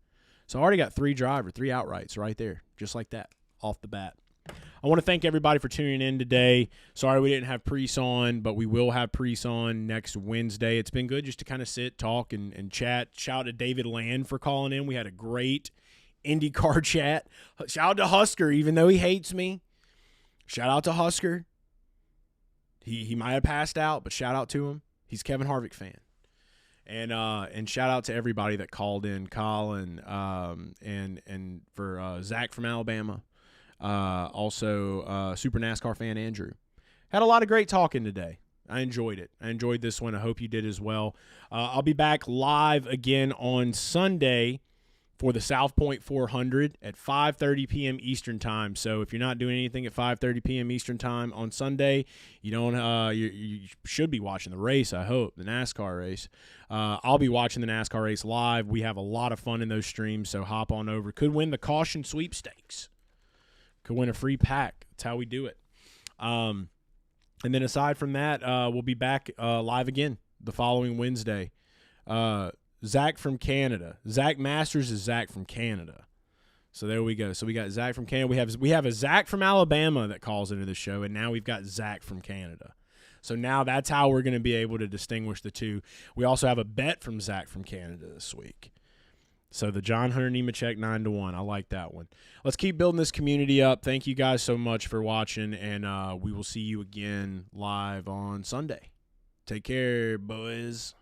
So I already got 3 outrights right there, just like that, off the bat. I want to thank everybody for tuning in today. Sorry we didn't have Priest on, but we will have Priest on next Wednesday. It's been good just to kind of sit, talk, and chat. Shout out to David Land for calling in. We had a great IndyCar chat. Shout out to Husker, even though he hates me. Shout out to Husker. He might have passed out, but shout out to him. He's a Kevin Harvick fan. And shout out to everybody that called in, Colin, and for Zach from Alabama. Also, Super NASCAR fan Andrew. Had a lot of great talking today. I enjoyed it. I enjoyed this one. I hope you did as well. I'll be back live again on Sunday for the South Point 400 at 5:30 p.m. Eastern Time. So if you're not doing anything at 5:30 p.m. Eastern Time on Sunday, you don't. You should be watching the race. I hope the NASCAR race. I'll be watching the NASCAR race live. We have a lot of fun in those streams. So hop on over. Could win the caution sweepstakes. Could win a free pack. That's how we do it. And then aside from that, we'll be back live again the following Wednesday. Zach from Canada. Zach Masters is Zach from Canada. So there we go. So we got Zach from Canada. We have a Zach from Alabama that calls into the show, and now we've got Zach from Canada. So now that's how we're going to be able to distinguish the two. We also have a bet from Zach from Canada this week. So the John Hunter Nemechek 9-1. I like that one. Let's keep building this community up. Thank you guys so much for watching, and we will see you again live on Sunday. Take care, boys.